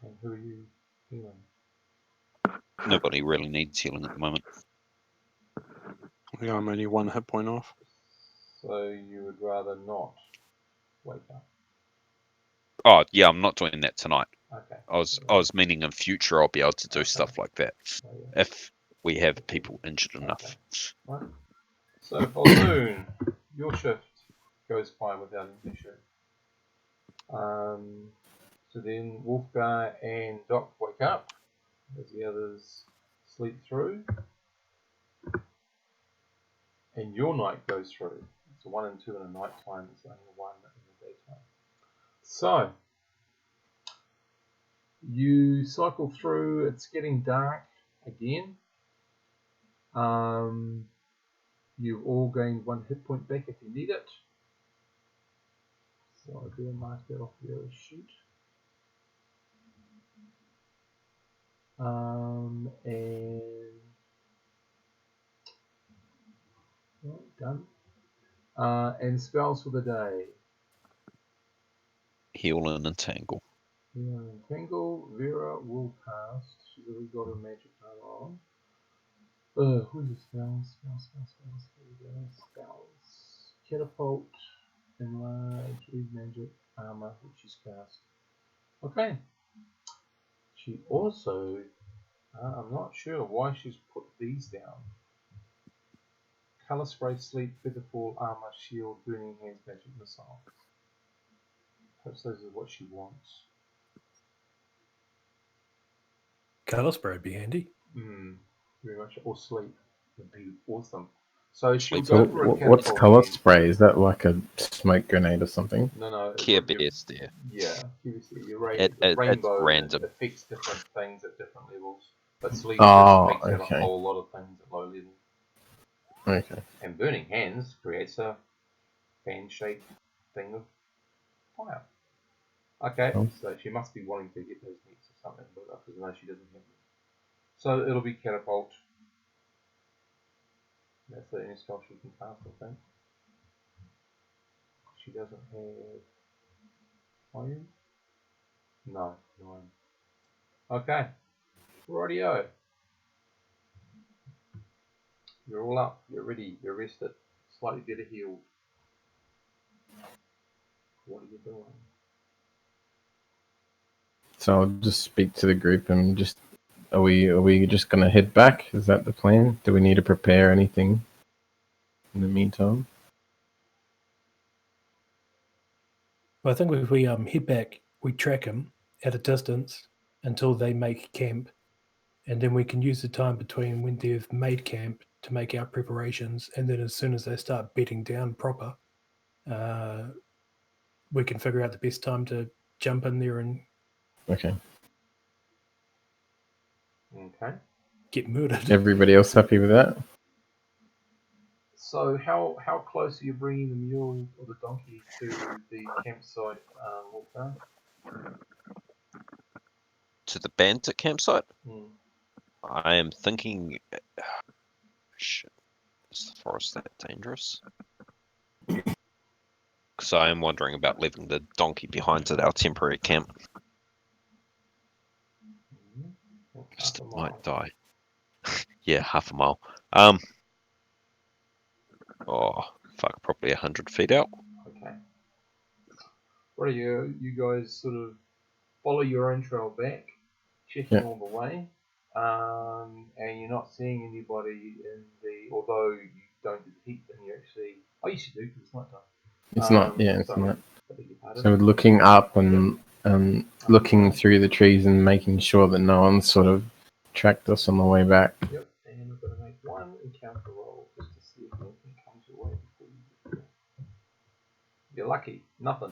And who are you healing? Nobody really needs healing at the moment. Yeah, I'm only 1 hit point off. So you would rather not wake up? Oh yeah, I'm not doing that tonight. Okay. I was meaning in future I'll be able to do stuff like that if we have people injured enough. Right. So Voldoon, your shift goes by without an issue. So then Wolfgar and Doc wake up as the others sleep through, and your night goes through. It's a 1 and 2 in the night time. It's only a 1 in the daytime. So you cycle through. It's getting dark again. You've all gained 1 hit point back if you need it. So I'll go and mark that off your sheet. And done. And spells for the day. Heal and entangle. Heal and entangle. Vera will cast. She's already got her magic armor on. Who's the spells? Here we go. Spells. Catapult. Enlarge. Read magic armor, which she's cast. Okay. She also, I'm not sure why she's put these down. Color spray, sleep, featherfall, armor, shield, burning hands, magic missile. Perhaps those are what she wants. Color spray would be handy. Very much. Or sleep would be awesome. So she'll So go for a what's catapult color again. spray? Is that like a smoke grenade or something? No. Care Bears there. Yeah, your It's rainbow random. affects different things at different levels. But sleep Oh, just takes out okay. a whole lot of things at low level. Okay. And burning hands creates a fan-shaped thing of fire. Okay, so she must be wanting to get those nets or something, but because I know she doesn't have them. So it'll be catapult. That's the only spell she can cast, I think. She doesn't have iron? No, 9. Okay, rightio. You're all up, you're ready, you're rested, slightly better healed. What are you doing? So I'll just speak to the group and just are we just gonna head back? Is that the plan? Do we need to prepare anything? in the meantime. Well, I think if we head back, we track them at a distance until they make camp, and then we can use the time between when they've made camp to make our preparations, and then as soon as they start bedding down proper, we can figure out the best time to jump in there and Okay. Okay. get murdered. Everybody else happy with that? So how close are you bringing the mule or the donkey to the campsite, Wolfgang? To the bandit campsite? Hmm. I am thinking... Shit. Is the forest that dangerous? Because I am wondering about leaving the donkey behind at our temporary camp. Just Half a might mile. die. Yeah, half a mile. Oh, fuck, probably 100 feet out. Okay. What are you guys sort of follow your own trail back, checking all the way, and you're not seeing anybody in the. Although you don't detect them, you actually. Oh, yes, you do because it's nighttime. It's not. Yeah, it's sorry, not. I beg your pardon. So we're looking up and looking through the trees and making sure that no one sort of tracked us on the way back. Yep, and we're going to make one encounter roll just to see if anything comes your way before you get there. You're lucky, nothing.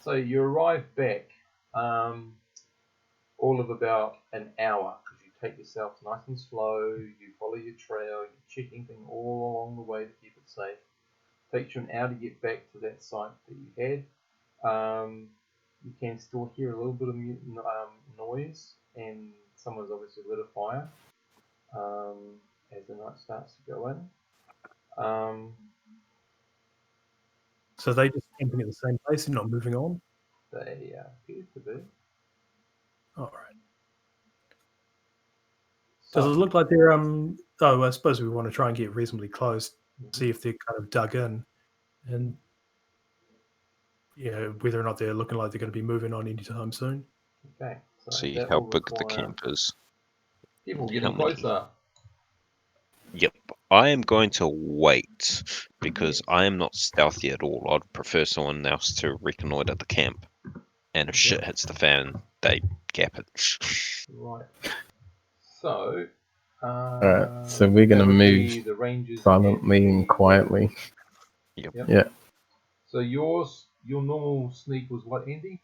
So you arrive back all of about an hour because you take yourself nice and slow, you follow your trail, you're checking things all along the way to keep it safe. Takes you an hour to get back to that site that you had. You can still hear a little bit of noise, and someone's obviously lit a fire as the night starts to go in. So they just camping at the same place and not moving on? They appear to be. All right. So, Does it look like they're oh, I suppose we want to try and get reasonably close, see if they're kind of dug in, and whether or not they're looking like they're going to be moving on anytime soon. okay. So See that how will big the require camp is. people How getting many? closer. Yep. I am going to wait because I am not stealthy at all. I'd prefer someone else to reconnoiter the camp. And if shit hits the fan, they gap it. Right. So, Alright, so we're that gonna would move be the Rangers silently and and the quietly. Yep. Yeah. So your normal sneak was what, Andy?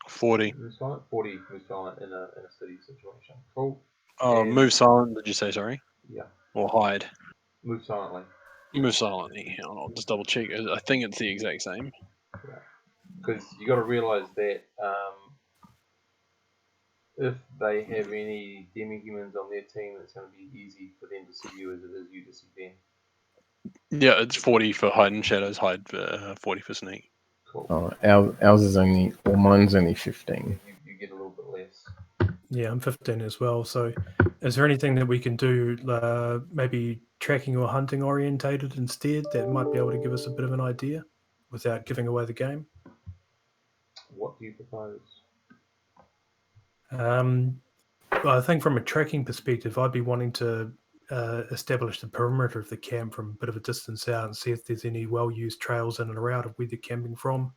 40. Move silent. 40 move silent in a city situation. Cool. Oh, And- move silent, did you say, sorry? Yeah. Or hide? Move silently. Move silently. I'll just double check. I think it's the exact same. Because you got to realize that if they have any demi-humans on their team, it's going to be easy for them to see you as it is you to see them. Yeah, it's 40 for hide and shadows, hide for 40 for sneak. Cool. Ours is only, or mine's only 15. You get a little bit less. Yeah, I'm 15 as well. So, is there anything that we can do, maybe tracking or hunting orientated instead, that might be able to give us a bit of an idea without giving away the game? What do you propose? Well, I think from a tracking perspective, I'd be wanting to establish the perimeter of the camp from a bit of a distance out and see if there's any well-used trails in and around of where they're camping from.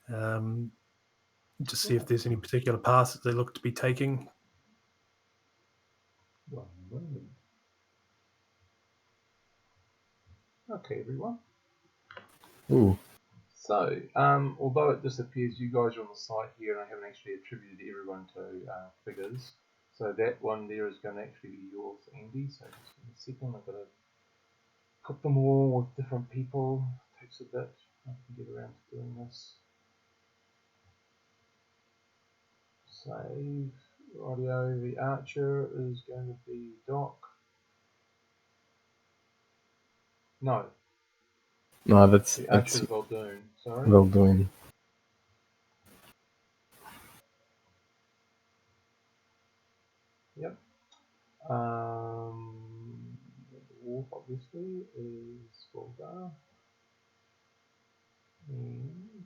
To see if there's any particular paths that they look to be taking. One moment. Okay, everyone. Ooh. So, although it disappears, you guys are on the site here, and I haven't actually attributed everyone to figures. So that one there is going to actually be yours, Andy. So just give me a second. I've got to put them all with different people. It takes a bit. I can get around to doing this. Save. Audio. The Archer is going to be Doc. No. No, that's The Archer is Valdoon. Sorry. well doing. Yep. The wolf obviously is Volgar. And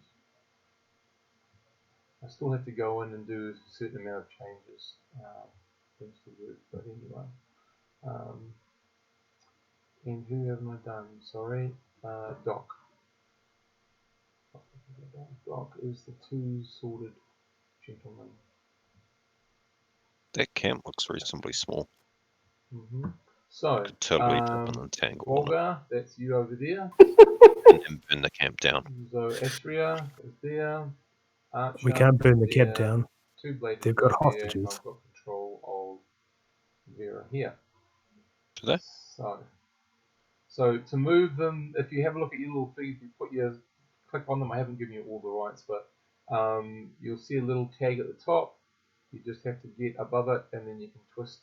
I still have to go in and do a certain amount of changes things to work, but anyway. And who haven't I done? Sorry, Doc. Doc is the two-sworded gentleman. That camp looks reasonably small. So, Could totally jump an entanglement Volga, that's you over there. and burn the camp down. Zoroastria is there. Archer We can't burn the is camp there. down. Two bladed They've got there. hostages. I've got control of Vera here. Do they? So to move them, if you have a look at your little thing, if you click on them, I haven't given you all the rights, but you'll see a little tag at the top. You just have to get above it, and then you can twist.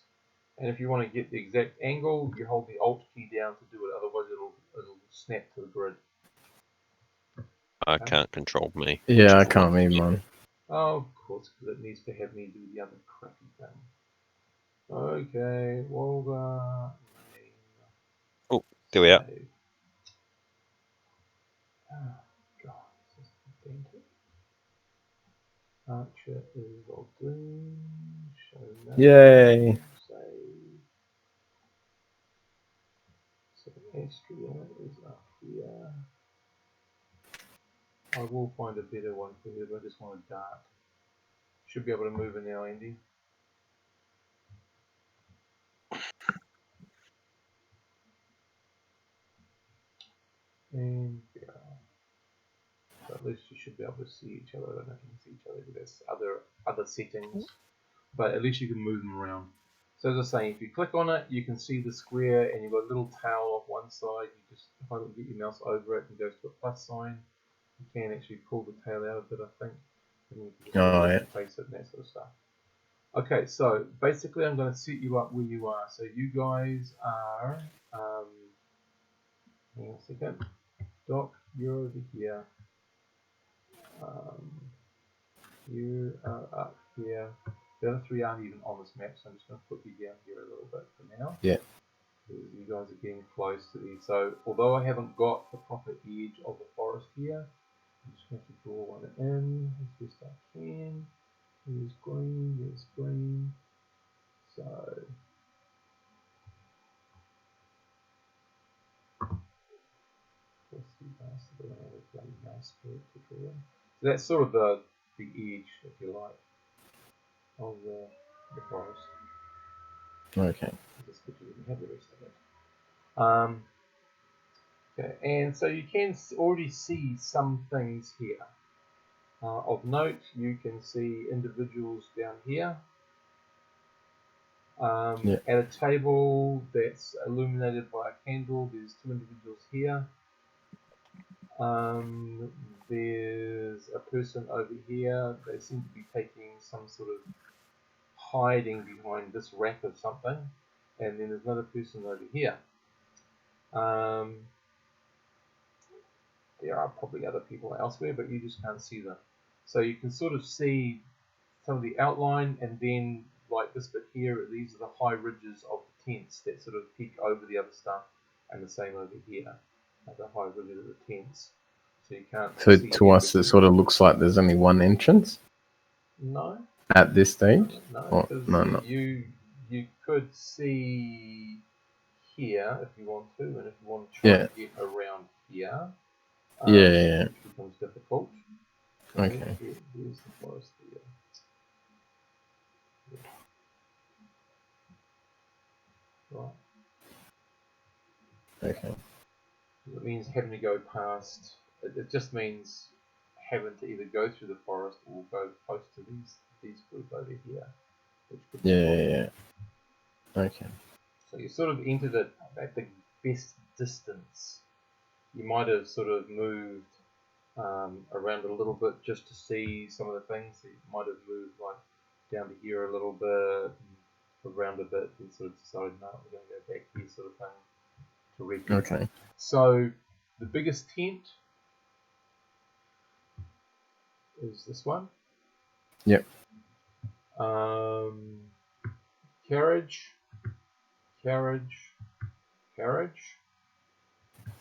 And if you want to get the exact angle, you hold the Alt key down to do it. Otherwise, it'll snap to the grid. I can't control me. Yeah, I can't read mine. Oh, of course, because it needs to have me do the other crappy thing. Okay, Wolga. Oh, there we are. Oh, God, this is pedantic. Archer is all doom. Show that. Yay. Save. So Astria is up here. I will find a better one for you, but I just want a dart. Should be able to move it now, Andy. And yeah. So at least you should be able to see each other. I don't know if you can see each other, but there's other settings. But at least you can move them around. So as I was saying, if you click on it, you can see the square, and you've got a little tail off one side. You just get your mouse over it and goes to a plus sign. You can actually pull the tail out of it, I think. And you can just face it and that sort of stuff. Okay, so basically I'm going to set you up where you are. So you guys are, hang on a second, Doc, you're over here. You are up here. The other three aren't even on this map, so I'm just going to put you down here a little bit for now. Yeah. You guys are getting close to these. So although I haven't got the proper edge of the forest here, I'm just going to draw one in as best I can. There's green, there's green. So so that's sort of the edge, if you like, of the forest. Okay. Just because you didn't have the rest of it. Okay, and so you can already see some things here. Of note, you can see individuals down here. At a table that's illuminated by a candle, there's two individuals here. There's a person over here. They seem to be taking some sort of hiding behind this rack of something. And then there's another person over here. There are probably other people elsewhere, but you just can't see them. So you can sort of see some of the outline, and then like this bit here, these are the high ridges of the tents that sort of peek over the other stuff, and the same over here, the high ridges of the tents. So you can't. So to us, it sort of looks like there's only one entrance. No. At this stage. No. No. You could see here if you want to, and if you want to try to get around here. It becomes difficult. Okay. Here's the forest here. Right. Okay. It means having to go past. It just means having to either go through the forest or go close to these group over here. Which could be Okay. So you sort of entered it at the best distance. You might have sort of moved around a little bit just to see some of the things. So you might have moved like down to here a little bit, around a bit, and sort of decided, no, we're going to go back here, sort of thing, to recon. Okay. So the biggest tent is this one. Yep. Carriage.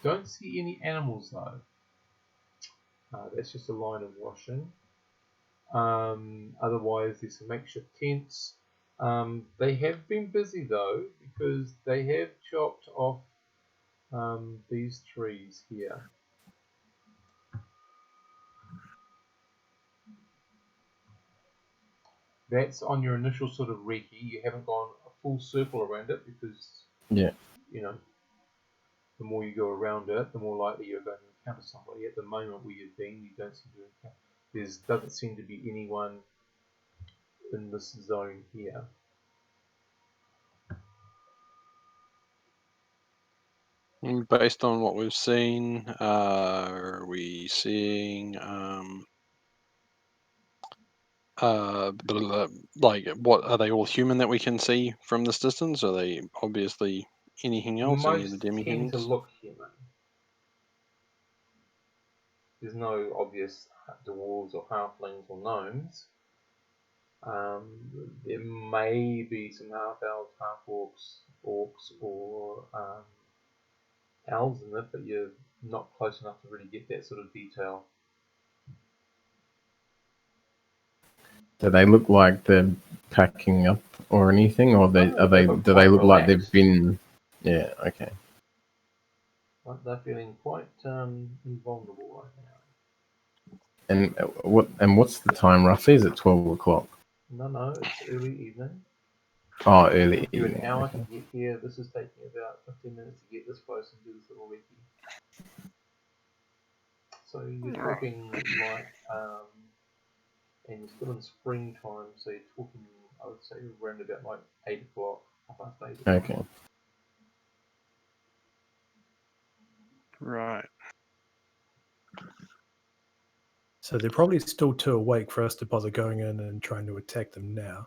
Don't see any animals though. That's just a line of washing. Otherwise, there's some makeshift tents. They have been busy though, because they have chopped off These trees here. That's on your initial sort of recce. You haven't gone a full circle around it because, Yeah. you know, the more you go around it, the more likely you're going to encounter somebody. At the moment where you've been, you don't seem to encounter. There doesn't seem to be anyone in this zone here. Based on what we've seen, are we seeing like what are they all human that we can see from this distance? Are they obviously anything else? Any of the Most demi tend to humans? look human. There's no obvious dwarves or halflings or gnomes. There may be some half elves, half orcs, or elves in it, but you're not close enough to really get that sort of detail. Do they look like they're packing up or anything, or No, they look do they quite look like they've relaxed. been? Yeah. Okay. They're feeling quite invulnerable right now. And what's the time roughly? Is it 12 o'clock? No, it's early evening. Oh, early Took you an evening. hour Okay. to get here. This is taking about 15 minutes to get this close and do this little wiki. So you're talking like, and you're still in springtime, so you're talking, I would say, around about like 8 o'clock, half past 8 o'clock. Okay. Right. So they're probably still too awake for us to bother going in and trying to attack them now.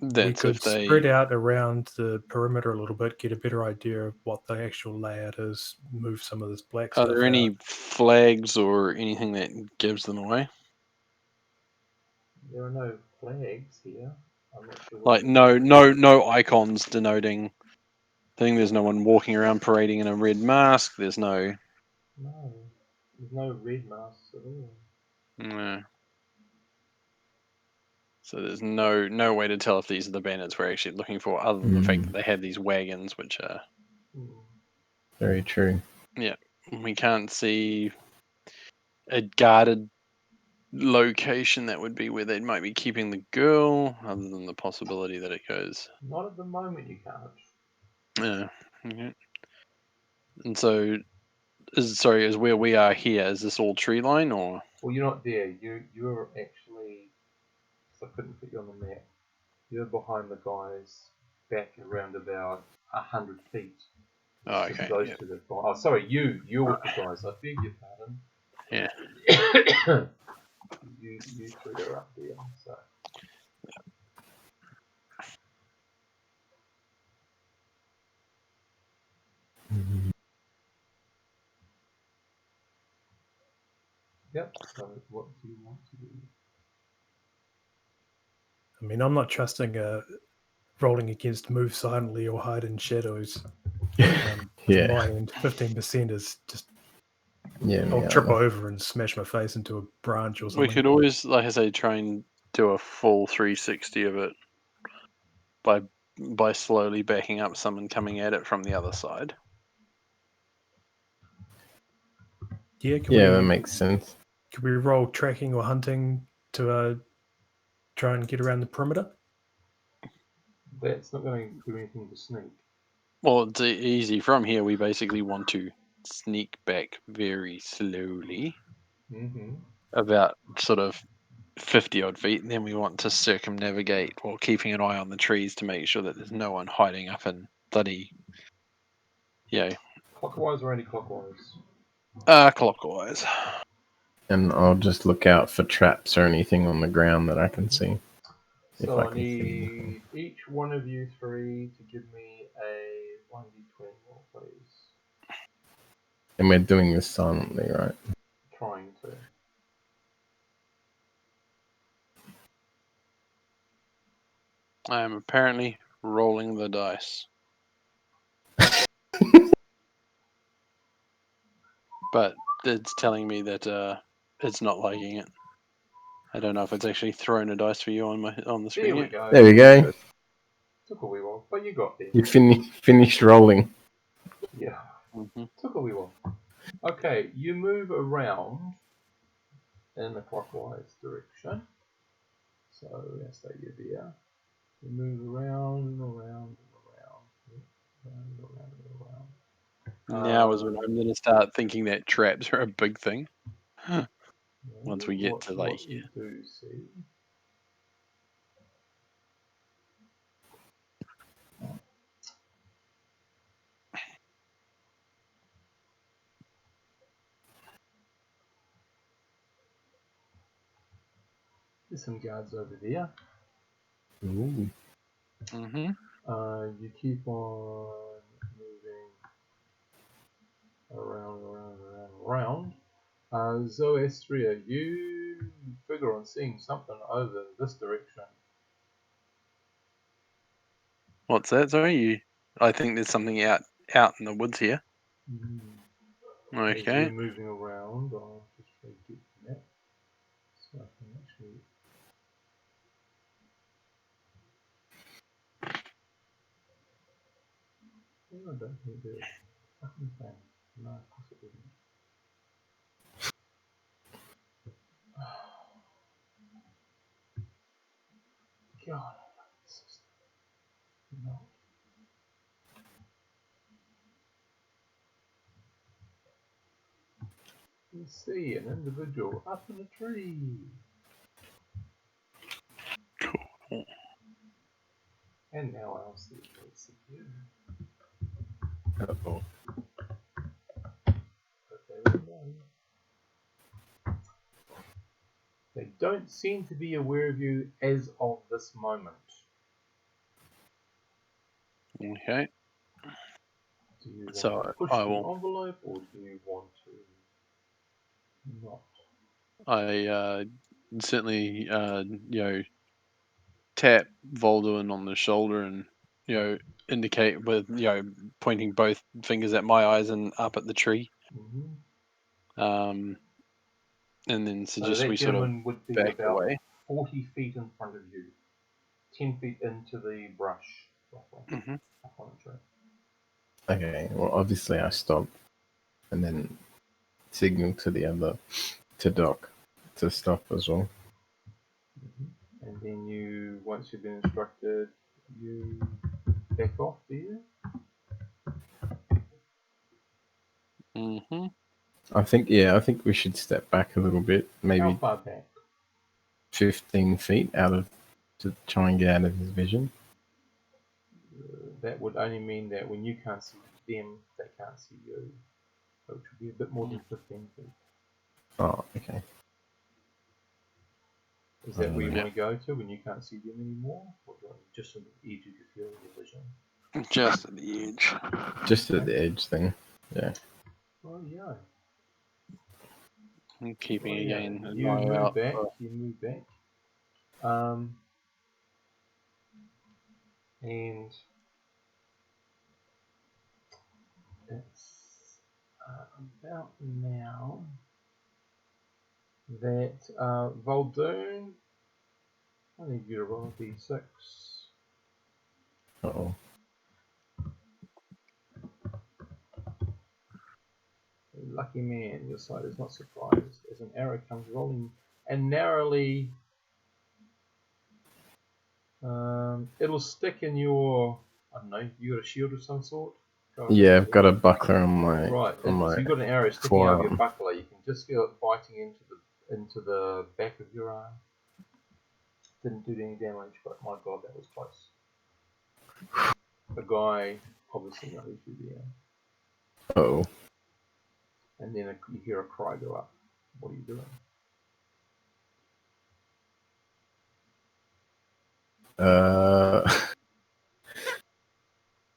We That's could if they spread out around the perimeter a little bit, get a better idea of what the actual layout is, move some of this black Are stuff there out. any flags or anything that gives them away? There are no flags here. I'm not sure. Like no icons denoting thing. There's no one walking around parading in a red mask. There's no. No, there's no red masks at all. No. So there's no way to tell if these are the bandits we're actually looking for, other than the fact that they have these wagons, which are. Very true. Yeah, we can't see a guarded location that would be where they might be keeping the girl, other than the possibility that it goes. Not at the moment, you can't. Yeah. Okay. And so, is where we are here? Is this all tree line or? Well, you're not there. You're actually. I couldn't put you on the map. You're behind the guys, back around about 100 feet. Oh, okay. Those Yeah. two that oh, sorry, you're with the guys. I beg your pardon. Yeah. you three are up there. So. Yep. So what do you want to do? I mean, I'm not trusting rolling against move silently or hide in shadows. Yeah. My end, 15% is just. Yeah. I'll trip over and smash my face into a branch or something. We could always, like I say, try and do a full 360 of it by slowly backing up someone coming at it from the other side. Yeah, that makes sense. Could we roll tracking or hunting to try and get around the perimeter? That's not going to do anything to sneak. Well, it's easy. From here, we basically want to sneak back very slowly, about sort of 50 odd feet, and then we want to circumnavigate while keeping an eye on the trees to make sure that there's no one hiding up in bloody, Clockwise or anti-clockwise? Clockwise. And I'll just look out for traps or anything on the ground that I can see. So I need each one of you three to give me a 1d20 roll, please. And we're doing this silently, right? Trying to. I am apparently rolling the dice. But it's telling me that it's not liking it. I don't know if it's actually thrown a dice for you on the screen. There we go. There we go. Took a wee while, but you got there. You finished rolling. Yeah. Took a wee while. Okay, you move around in the clockwise direction. So let's stay there. You move around and around and around. Around and around and around. Now is when I'm going to start thinking that traps are a big thing. Once we get to like what you do see. There's some guards over there. Ooh. You keep on moving around. Zoestria, you figure on seeing something over this direction. What's that? Sorry, I think there's something out in the woods here. As Okay. you're moving around, I'll just try to get the map so I can actually. I don't think there's fucking thing. No, of course it isn't. God, this is not. You see an individual up in a tree. Cool. And now I'll see you. Uh-oh. But there we go. They don't seem to be aware of you as of this moment. Okay. Do you want So to push I the will. envelope, or do you want to not? I certainly tap Volduin on the shoulder and indicate with pointing both fingers at my eyes and up at the tree. And then suggest we sort of would be back about away. 40 feet in front of you, 10 feet into the brush. Up on the tree. Okay, well, obviously I stop and then signal to the other, to Doc, to stop as well. And then you, once you've been instructed, you back off, do you? I think we should step back a little bit, How maybe far back? 15 feet to try and get out of his vision. That would only mean that when you can't see them, they can't see you. So it should be a bit more than 15 feet. Oh, okay. Is that where you want to go to when you can't see them anymore? Or just on the edge of your field of vision? Just at the edge. Just at the edge thing, yeah. Oh, yeah. I'm keeping again an You eye move out. back. You move back. And it's about now that Voldoon, I need you to roll a d6. Uh-oh. Lucky man, your side is not surprised as an arrow comes rolling and narrowly. It'll stick in your. I don't know. You got a shield of some sort. Yeah, I've got a buckler on my right. on So you've got an arrow sticking out of your buckler. You can just feel it biting into the back of your arm. Didn't do any damage, but my god, that was close. The guy obviously knows you there. Oh. And then you hear a cry go up. What are you doing?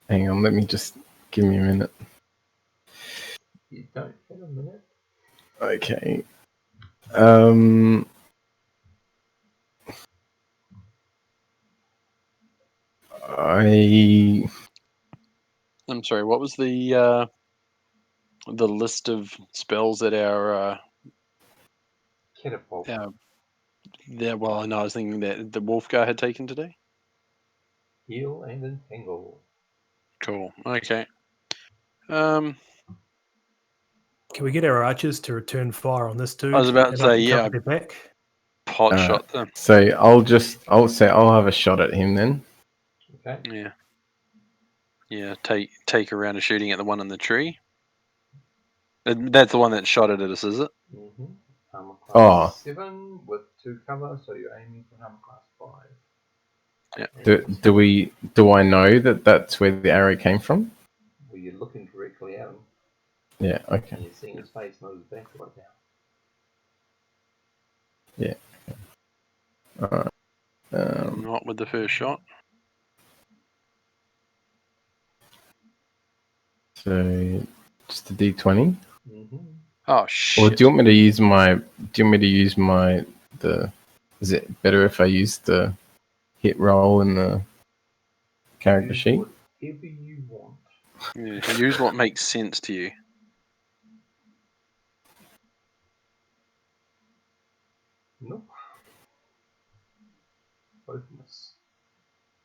Hang on, let me just give me a minute. You don't have a minute. Okay. I'm sorry. What was the list of spells that our catapult? Well, I know. I was thinking that the Wolfgar had taken today. Heal and entangle. Cool. Okay. Can we get our archers to return fire on this dude? I was about to and say, can yeah. cover their back? Pot shot them. So I'll say I'll have a shot at him then. Okay. Yeah. Yeah, take a round of shooting at the one in the tree. That's the one that shot at us, is it? Mm-hmm. Armor class 7 with 2 cover, so you're aiming for armor class 5. Yeah. Do I know that that's where the arrow came from? Well, you're looking directly at him. Yeah. Okay. And you're seeing his face, not his back right now. Yeah. All right. Not with the first shot. So just a D20. Mm-hmm. Oh Or shit! do you want me to use my? Is it better if I use the hit roll in the character sheet? Whatever you want. Yeah, use what makes sense to you. Nope. Both of us.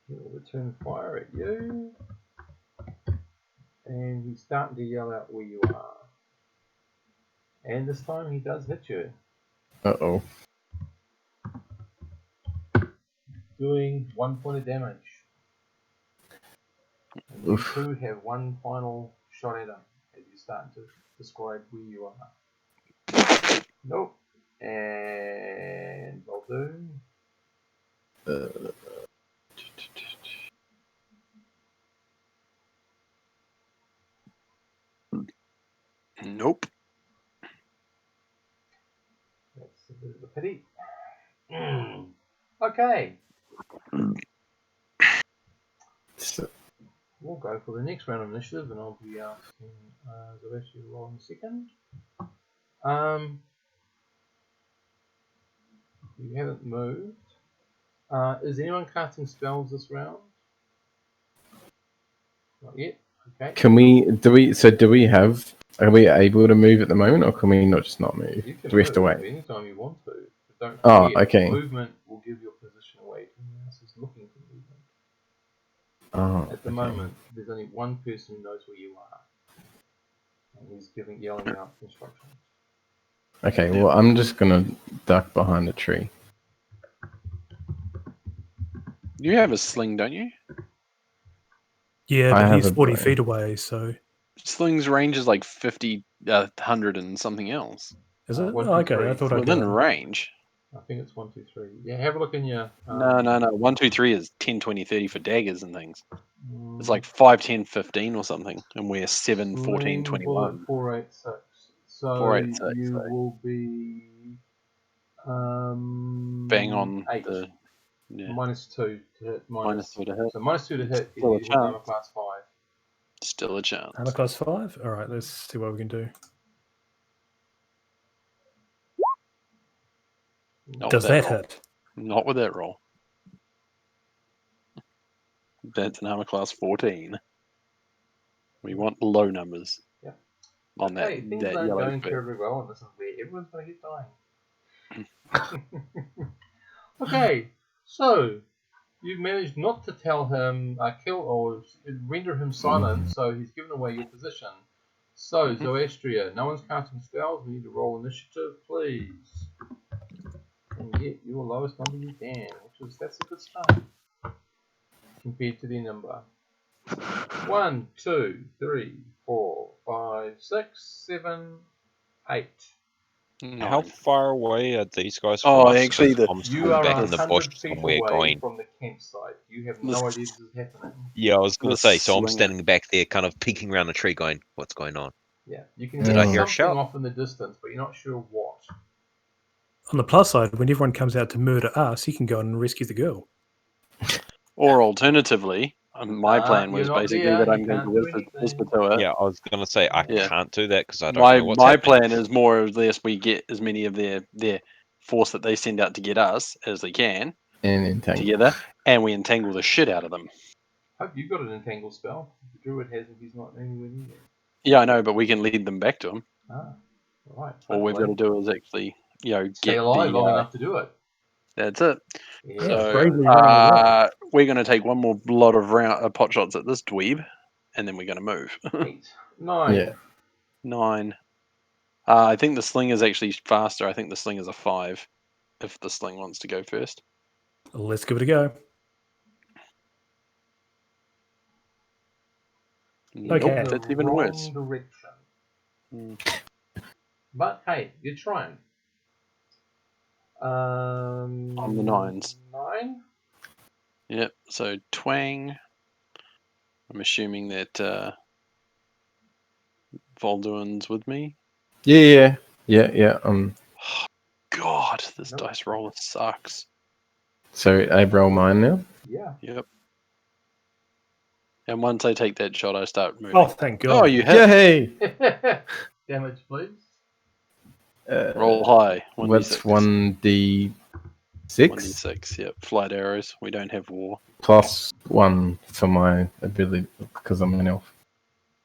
He'll return fire at you. And he's starting to yell out where you are. And this time he does hit you. Uh-oh. Doing 1 point of damage. And you Oof. two have one final shot at him as you start to describe where you are. Nope. And will do. Nope. That's a bit of a pity. Okay. So, We'll go for the next round of initiative, and I'll be asking Zavesh to roll in a second. You haven't moved. Is anyone casting spells this round? Not yet. Okay. are we able to move at the moment, or can we not just not move? You can Do we have to move wait? anytime you want to. But don't Oh, forget, okay. movement will give your position away to anyone else who's looking for movement. Oh, At the moment, there's only one person who knows where you are. And he's yelling out instructions. Okay, well, I'm just going to duck behind a tree. You have a sling, don't you? Yeah, I but have he's a 40 bow. feet away, so... Sling's range is like 50, 100 and something else. Is it? 1, 2, Oh, okay, 3. I thought I'd Within done. range. I think it's 1, 2, 3. Yeah, have a look in your. No. 1, 2, 3 is 10, 20, 30 for daggers and things. It's like 5, 10, 15 or something. And we're 7, 14, 21. 4, 8, 6. So 4, 8, 6. you will be. Bang on 8. the. Yeah. -2 to hit. Minus 2 to hit. So -2 to hit. Still a You have armor chance. class 5. Still a chance. Armor class 5? Alright, let's see what we can do. Not Does with that that roll. hit? Not with that roll. That's an armor class 14. We want low numbers. Yeah. On that, Hey, things that aren't yellow going bit. terribly well, and this is where everyone's going to get dying. Okay, so you've managed not to tell him, kill or render him silent, so he's given away your position. So, Zoastria, no one's casting spells. We need to roll initiative, please. And get your lowest number you can, that's a good start compared to the number. 1, 2, 3, 4, 5, 6, 7, 8. How far away are these guys from Oh, us? actually, 'Cause the- I'm You still are back in the 100 bush feet somewhere away going. from the campsite. You have no idea this is happening. Yeah, I was going The to say, so I'm sling. standing back there kind of peeking around a tree going, what's going on? Yeah, you can Did hear I hear a something shout? off in the distance, but you're not sure what. On the plus side, when everyone comes out to murder us, he can go and rescue the girl. Or alternatively, my plan You're was not basically there, that you I'm going can't to do anything. whisper to her. Yeah, I was going to say, I Yeah. can't do that because I don't know what's My happening. plan is more or less we get as many of their force that they send out to get us as they can And entangle. together, and we entangle the shit out of them. Hope you've got an entangle spell. The druid has if he's not anywhere near you. Yeah, I know, but we can lead them back to them. Right. All we've got to do is actually, stay get alive the. long enough to do it. That's it. Yeah. So bravely running away. we're going to take one more lot of pot shots at this dweeb, and then we're going to move. 8, 9. Yeah. 9, I think the sling is actually faster. I think the sling is a 5. If the sling wants to go first. Let's give it a go. Nope, Okay. that's even worse. Direction. Mm. But hey, you're trying. On the 9s. 9? Yep. So twang. I'm assuming that Volduin's with me. Yeah. God, this Nope. dice roller sucks. So I roll mine now. Yeah. Yep. And once I take that shot, I start moving. Oh, thank God. Oh, you hit. Yay! Damage, please. Roll high. What's 1d6. 1d6 1d6. Yep. Flight arrows. We don't have war. plus 1 for my ability because I'm an elf.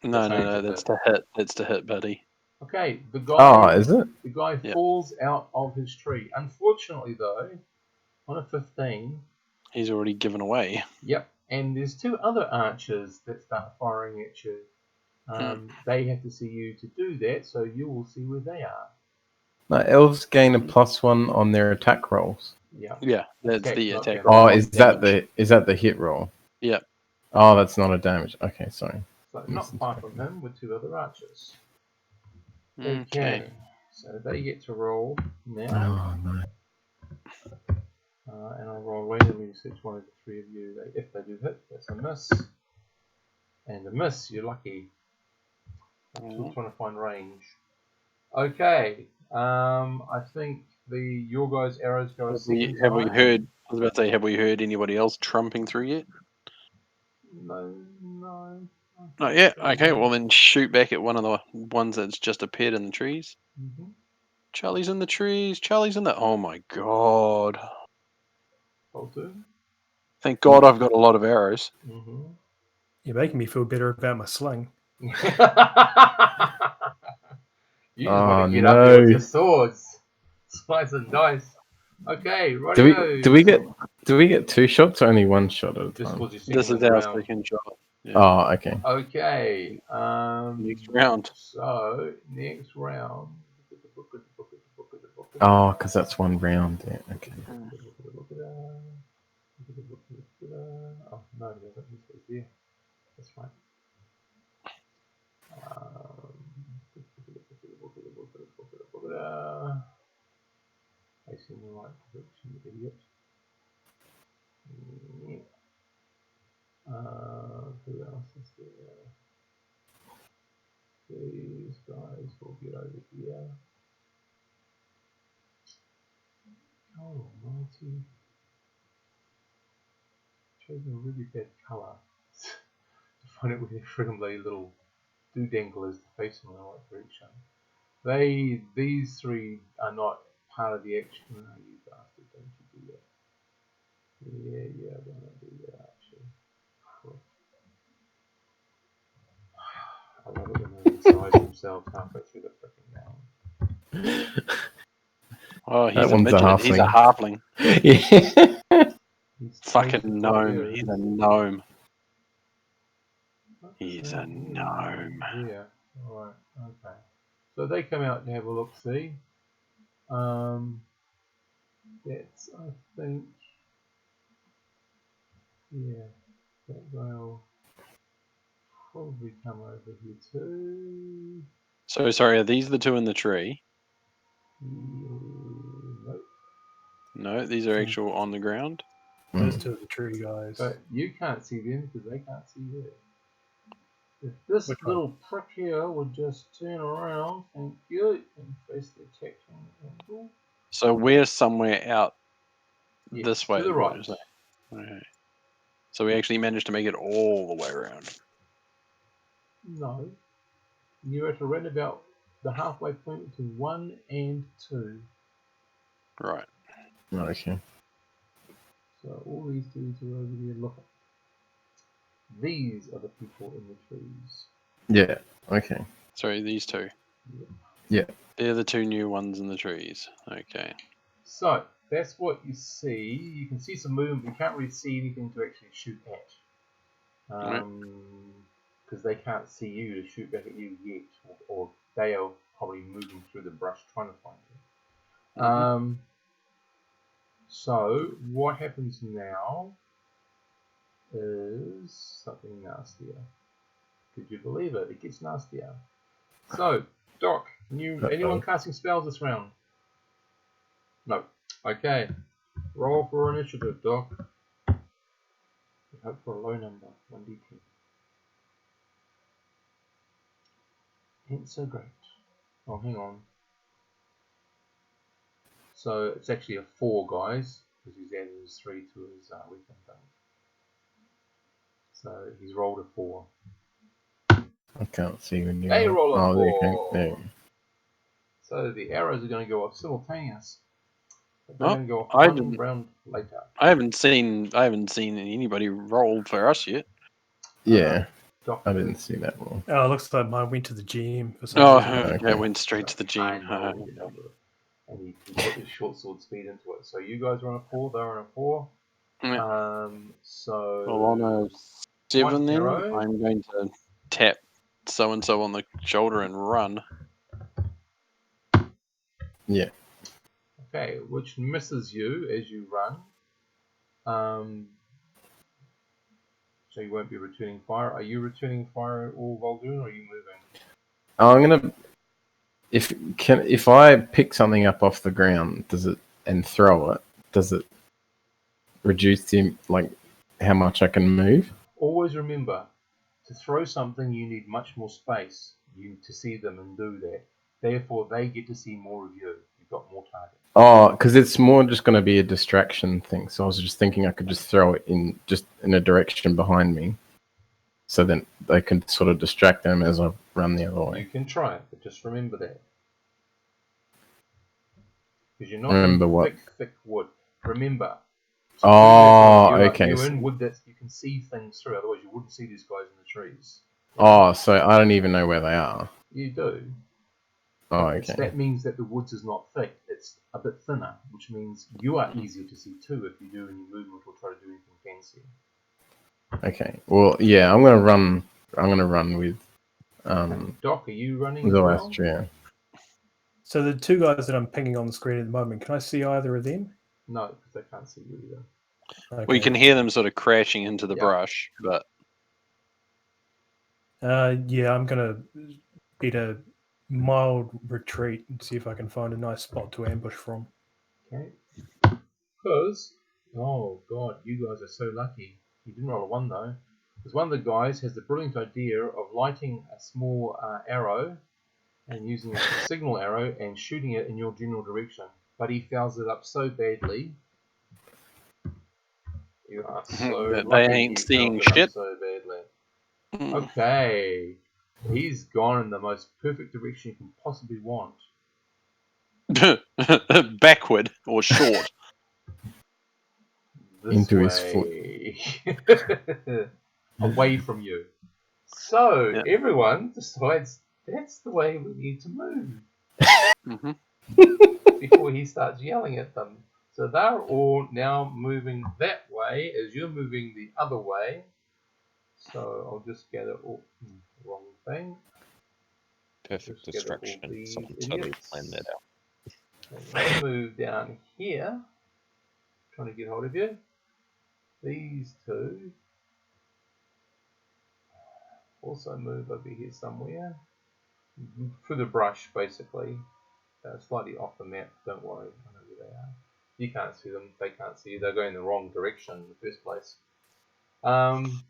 No. That's to hit. That's to hit, buddy. Okay, the guy. Oh, is it? The guy Yep. falls out of his tree. Unfortunately, though, on a 15. He's already given away. Yep, and there's 2 other archers that start firing at you. They have to see you to do that, so you will see where they are. No, elves gain a +1 on their attack rolls. Yeah. Yeah, that's Okay, the not attack damage. roll. Oh, not is that damage. the hit roll? Yeah. Oh, that's not a damage. Okay, sorry. So not far from him with 2 other archers. Okay. So they get to roll now. Oh no. And I'll roll randomly to each one of the 3 of you. If they do hit, that's a miss. And a miss, you're lucky. I'm still trying to find range. Okay. I think your guys' arrows go a second Have we time. heard? I was about to say, have we heard anybody else trumping through yet? No. Not yet. Okay, well then shoot back at one of the ones that's just appeared in the trees. Mm-hmm. Charlie's in the trees. Charlie's in the. Oh my god! Thank God I've got a lot of arrows. Mm-hmm. You're making me feel better about my sling. You just want to get up there with your swords, slice and dice. Okay, right. Do we get 2 shots or only 1 shot at a time? This is our second shot. Yeah. Oh, okay. Okay. Next round. So next round. Oh, because that's 1 round. Yeah. Okay. Oh no, he's there. That's fine. Facing the right direction, you idiot. Who else is there? These guys will get over here. Oh, almighty. Chosen a really bad colour to find out where their friggin' bloody little do-danglers to face them in the right direction. These 3 are not part of the action. No, you bastard, don't you do that. Yeah, I'm gonna do that actually. I love it when they size themselves halfway through the freaking round. Oh, he's That a one's a midget. He's a halfling. Yeah. He's Fucking tasted gnome. right He's a gnome. there. He's a gnome. Yeah. Alright, okay. So they come out to have a look see. That's I think that they'll probably come over here too. So sorry, are these the 2 in the tree? Nope. No, these are actual on the ground. Those 2 are the tree guys. But you can't see them because they can't see you. If this little prick here would just turn around, thank you, and face the attacking angle. So we're somewhere out this way. To the right. Okay. So we actually managed to make it all the way around. No. You're at around about the halfway point between 1 and 2. Right. Okay. So all these dudes are over there looking. These are the people in the trees. Yeah. Okay. Sorry, these 2. Yeah. They're the 2 new ones in the trees. Okay. So that's what you see. You can see some movement, but you can't really see anything to actually shoot at. Because because they can't see you to shoot back at you yet, or they are probably moving through the brush trying to find you. Mhm. So what happens now is something nastier. Could you believe it? It gets nastier. So, Doc, anyone casting spells this round? No. Okay. Roll for initiative, Doc. Hope for a low number. 1d10. Ain't so great. Oh, hang on. So it's actually a 4, guys, because he's added his 3 to his weapon thing. So he's rolled a 4. I can't see when you. They roll a 4. There you go. There. So the arrows are going to go off simultaneous. But they're Oh, going to go off I one didn't- round later. I haven't seen anybody roll for us yet. Yeah, Doc I didn't see that one. Oh, it looks like mine went to the GM for some Oh, reason. Okay. that went straight to the I gym. know, you know. And he put his short sword speed into it. So you guys are on a 4, they're on a 4. Yeah. So Well, on a 7 one then, arrow. I'm going to tap so-and-so on the shoulder and run. Yeah. Okay, which misses you as you run. So you won't be returning fire. Are you returning fire at all, Voldoon, or are you moving? I'm gonna. If I pick something up off the ground, and throw it? Does it reduce how much I can move? Always remember, to throw something you need much more space to see them and do that. Therefore, they get to see more of you. You've got more targets. Oh, because it's more just going to be a distraction thing. So I was just thinking I could just throw it in a direction behind me, so then they can sort of distract them as I run the other You way. can try it, but just remember that. Because you're not Remember in what? thick wood. Remember. Oh, okay. You're in wood that you can see things through. Otherwise, you wouldn't see these guys in the trees. Oh, so I don't even know where they are. You do. Oh, okay. That means that the woods is not thick. It's a bit thinner, which means you are easier to see too if you do any movement or try to do anything fancy. Okay. Well, yeah, I'm gonna run. I'm gonna run with Doc, are you running as the well? last trio. So the 2 guys that I'm pinging on the screen at the moment, can I see either of them? No, because they can't see you either. Okay. We can hear them sort of crashing into the Yeah. brush, but Yeah, I'm gonna beat a mild retreat and see if I can find a nice spot to ambush from. Okay. Because, oh god, you guys are so lucky. You didn't roll a 1 though. Because one of the guys has the brilliant idea of lighting a small arrow and using a signal arrow and shooting it in your general direction. But he fouls it up so badly. You are so That lucky they ain't he seeing fouls it up shit. so badly. Mm. Okay. He's gone in the most perfect direction you can possibly want. Backward or short. This Into way. his foot. Away from you. So, Yeah. everyone decides that's the way we need to move Hmm. before he starts yelling at them. So they're all now moving that way as you're moving the other way. So I'll just gather all wrong thing. Perfect Just gather all distraction. these Someone totally idiots. planned that out. And they move down here, trying to get hold of you. These 2 also move over here somewhere. Through the brush, basically. Slightly off the map, don't worry, I know where they are. You can't see them, they can't see you, they're going the wrong direction in the first place. I'm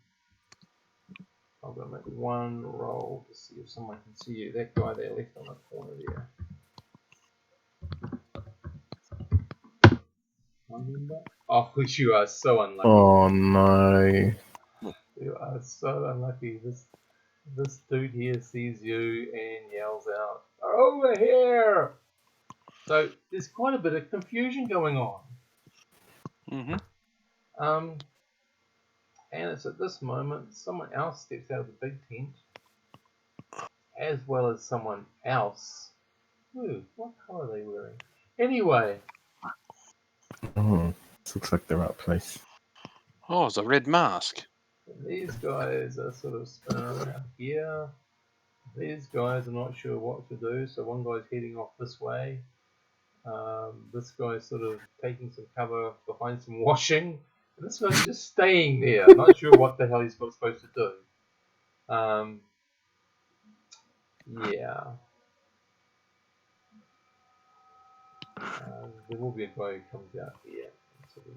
going to make one roll to see if someone can see you. That guy there left on the corner there. Oh, you are so unlucky. Oh no! You are so unlucky. This dude here sees you and yells out, "Over here!" So there's quite a bit of confusion going on. Hmm. And it's at this moment someone else steps out of the big tent, as well as someone else. Ooh, what colour are they wearing? Anyway, Oh, this looks like the right place. Oh, it's a red mask. And these guys are sort of spinning around here. These guys are not sure what to do, so one guy's heading off this way. This guy's sort of taking some cover behind some washing. And this guy's just staying there, not sure what the hell he's supposed to do. Yeah. There will be a guy who comes out here and sort of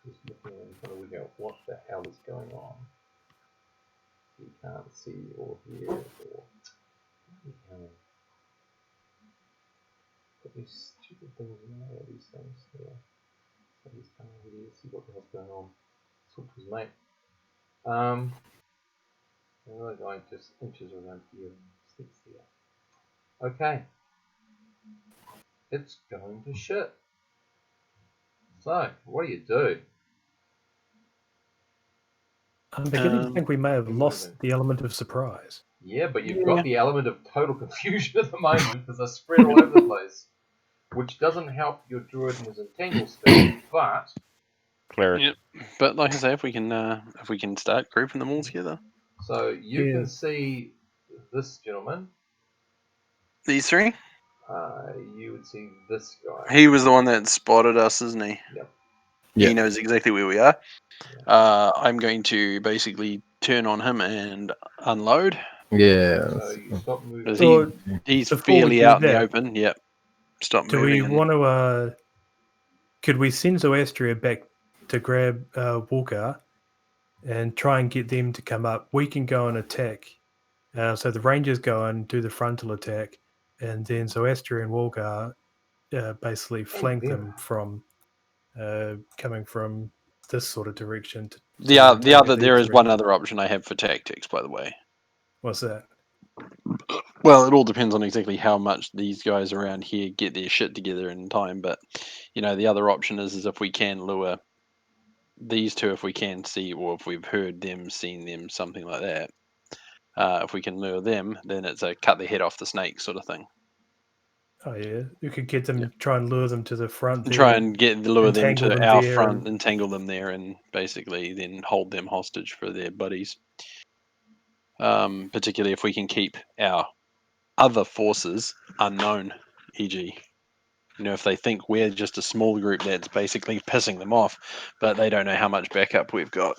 just looking and trying to work out what the hell is going on. He can't see or hear or put these stupid things in there, these things here. So he's coming over here to see what the hell's going on. Talk to his mate. Another guy just inches around here and sticks there. Okay. It's going to shit. So, what do you do? I'm beginning to think we may have Keep lost moving. the element of surprise. Yeah, but you've got the element of total confusion at the moment because they're spread all over the place, which doesn't help your druid and his entangle spell, but Cleric. Yep. But like I say, if we can start grouping them all together. so you Yeah. can see this gentleman. These three? You would see this guy. He was the one that spotted us, isn't he? Yep. Yeah. He knows exactly where we are. I'm going to basically turn on him and unload. Yeah. So you stop moving. Because So, he's before we fairly do out in the that, open. Yep. Stop do moving. we and- want to? Could we send Zoastria back to grab Walker and try and get them to come up? We can go and attack. So the Rangers go and do the frontal attack, and then Zoastria and Walker basically flank them from coming from this sort of direction. There direction. is one other option I have for tactics, by the way. What's that? Well, it all depends on exactly how much these guys around here get their shit together in time. But the other option is if we can lure these two, if we can see, or if we've heard them, seen them, something like that. If we can lure them, then it's a cut the head off the snake sort of thing. Oh yeah, you could get them, try and lure them to the front. And try and lure them entangle to them our there front, and- entangle them there, and basically then hold them hostage for their buddies. Particularly if we can keep our other forces unknown, e.g., if they think we're just a small group that's basically pissing them off, but they don't know how much backup we've got.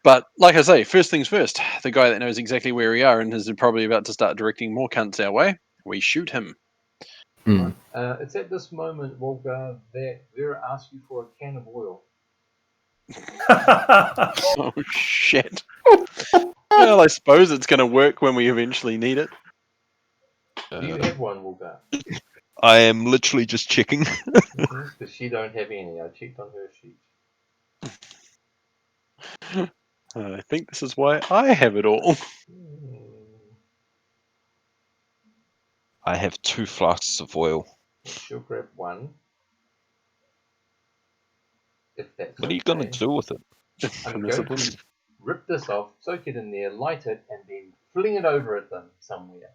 But like I say, first things first, the guy that knows exactly where we are and is probably about to start directing more cunts our way, we shoot him. Hmm. It's at this moment, Wolgar, that Vera asks you for a can of oil. Oh, shit. Well, I suppose it's going to work when we eventually need it. Do you have one, Wolgar? I am literally just checking. Because she don't have any. I checked on her sheet. I think this is why I have it all. I have 2 flasks of oil. She'll grab one. If that's What are you going to do with it? I'm going to rip this off, soak it in there, light it, and then fling it over at them somewhere.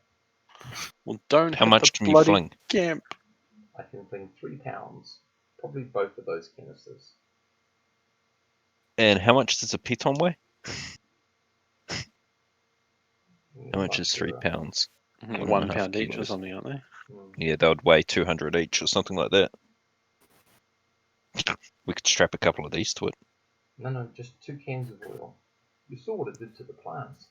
Well, don't How hit much the can you bloody fling? camp. I can fling 3 pounds. Probably both of those canisters. And how much does a piton weigh? How much Not is 3 sure. pounds? 1 1.5 pound each or kilos. something, aren't they? Yeah, they would weigh 200 each or something like that. We could strap a couple of these to it. No, just 2 cans of oil. You saw what it did to the plants.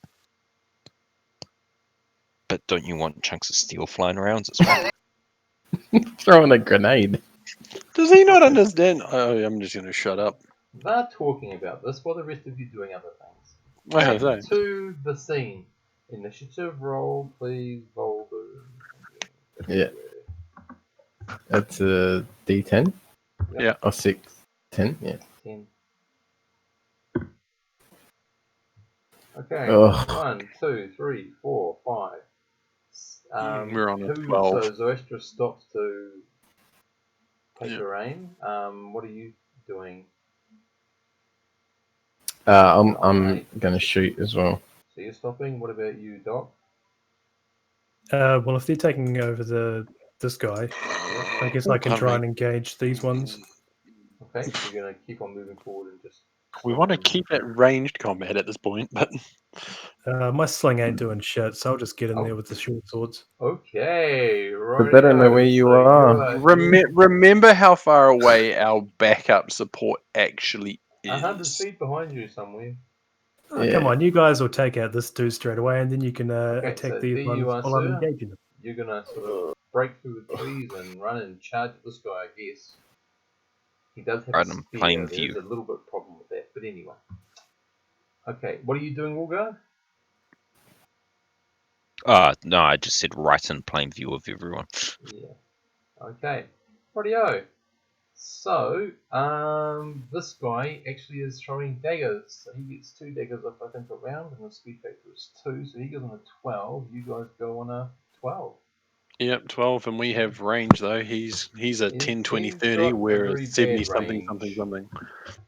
But don't you want chunks of steel flying around as well? Throwing a grenade. Does he not understand? Oh, I'm just going to shut up. They're talking about this while the rest of you doing other things. Like I Back say. to the scene. Initiative roll, please, Voldu. Yeah. That's a D10? Yeah. Or 6? 10? Yeah. 10. Okay. Ugh. 1, 2, 3, 4, 5. We're on a 12. So Zoestra stops to take Yeah. her aim. What are you doing? I'm Alright. gonna shoot as well. So you're stopping. What about you, Doc? Well, if they're taking over this guy, I guess I can try and engage these ones. Okay, so you're going to keep on moving forward and just We want to keep it ranged combat at this point, but My sling ain't doing shit, so I'll just get in there with the short swords. Okay, right. better know where you are. remember how far away our backup support actually is. 100 feet behind you somewhere. Oh, Yeah. come on, you guys will take out this dude straight away, and then you can Okay, attack so these there you ones are, while I'm sir. engaging them. You're gonna sort of break through the trees and run and charge at this guy, I guess. He does have Right a in spear. plain There's view. a little bit of problem with that, but anyway. Okay, what are you doing, Wolgar? No, I just said right in plain view of everyone. Yeah. Okay. Rightio. So, this guy actually is throwing daggers. So he gets 2 daggers off, I think, a round, and the speed factor is 2. So he goes on a 12. You guys go on a 12. Yep, 12, and we have range though. He's a 10, 20, 30, got we're a a very 70 bad something, range. something, something.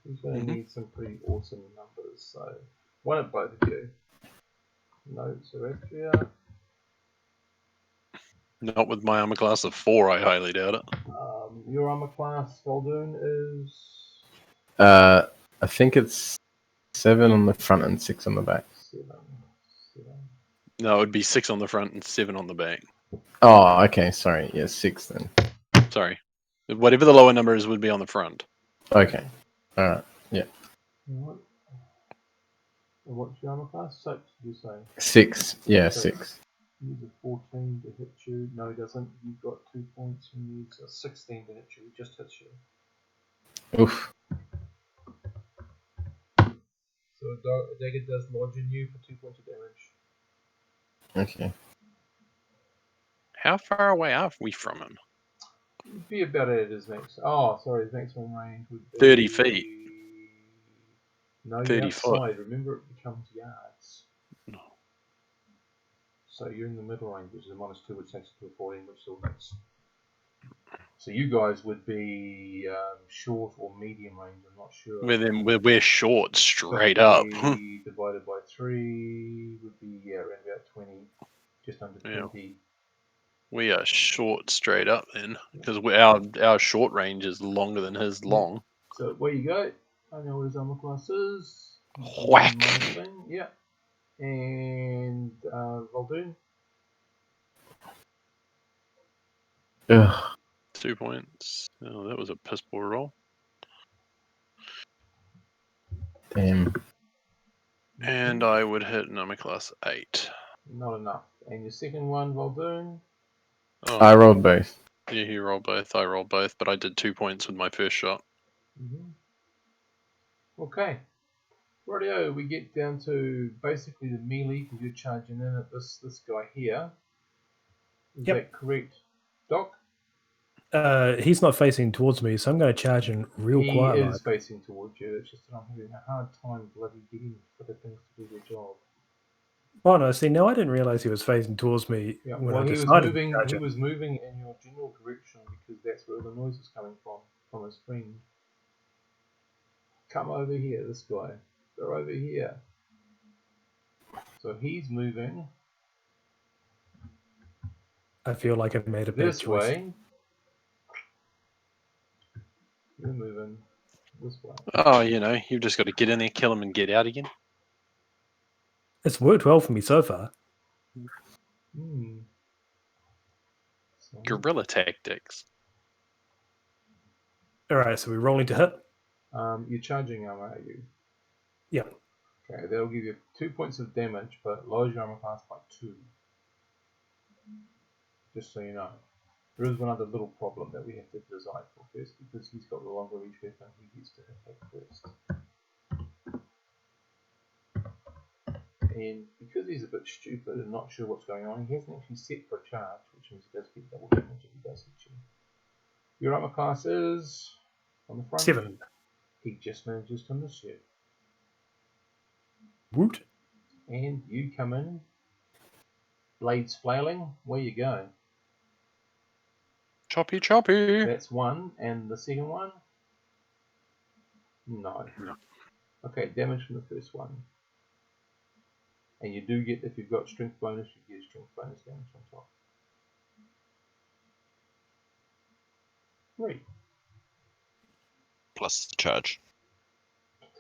He's going to need some pretty awesome numbers. So, why don't both of you? No, Serestria. Not with my armor class of 4, I highly doubt it. Your armor class, Voldoon, is I think it's 7 on the front and 6 on the back. 7. No, it would be 6 on the front and 7 on the back. Oh, okay. Sorry. Yeah, 6 then. Sorry. Whatever the lower number is would be on the front. Okay. All right. Yeah. What? What's your armor class? 6, did you say? 6. Yeah, Six. 6. He needs a 14 to hit you. No, he doesn't. You've got 2 points. He needs a 16 to hit you. He just hits you. Oof. So a dagger does lodge in you for 2 points of damage. Okay. How far away are we from him? You'd be about at his max. Oh, sorry, his maximum range would be 30 feet. No, you're 30 foot. outside. Remember, it becomes yards. No. So you're in the middle range, which is a -2, which takes it to a 14, which still hits. So you guys would be short or medium range. I'm not sure. We're short, straight up. 50 divided by 3 would be around about 20, just under 20. Yeah. We are short straight up then, because our short range is longer than his long. So where you go? I know what his armor class is. Whack. Thing. Yeah. And Voldoon. Ugh. 2 points. Oh, that was a piss poor roll. Damn. And I would hit an armor class 8. Not enough. And your second one, Voldoon. Oh, I rolled both. yeah, you rolled both. I rolled both, but I did 2 points with my first shot. Okay. Rightio, we get down to basically the melee because you're charging in at this guy here. Is that correct, Doc? He's not facing towards me, so I'm going to charge him real quiet. He is facing towards you. It's just that I'm having a hard time bloody getting for the things to do their job. Oh no! See, now I didn't realize he was facing towards me when I decided to charge he him. was moving in your general direction because that's where the noise is coming from his friend. Come over here, this guy. Go over here. So he's moving I feel like I've made a bad this choice. way. You're moving this way. Oh, you've just got to get in there, kill him, and get out again. It's worked well for me so far. So, Guerrilla tactics. All right, so we're rolling to hit. you're charging armor, are you? Yeah. Okay, that'll give you 2 points of damage, but lowers your armor class by 2. Just so you know. There is one other little problem that we have to decide for first, because he's got the longer reach weapon, he gets to attack first. And because he's a bit stupid and not sure what's going on, he hasn't actually set for a charge, which means he does get double damage if he does hit you. Your armor class is on the front. 7. He just manages to miss you. Woot. And you come in, blades flailing. Where you go? Choppy, choppy. That's 1, and the second one? No. Okay, damage from the first one. And you do get, if you've got strength bonus, you get strength bonus damage on top. 3. Plus the charge.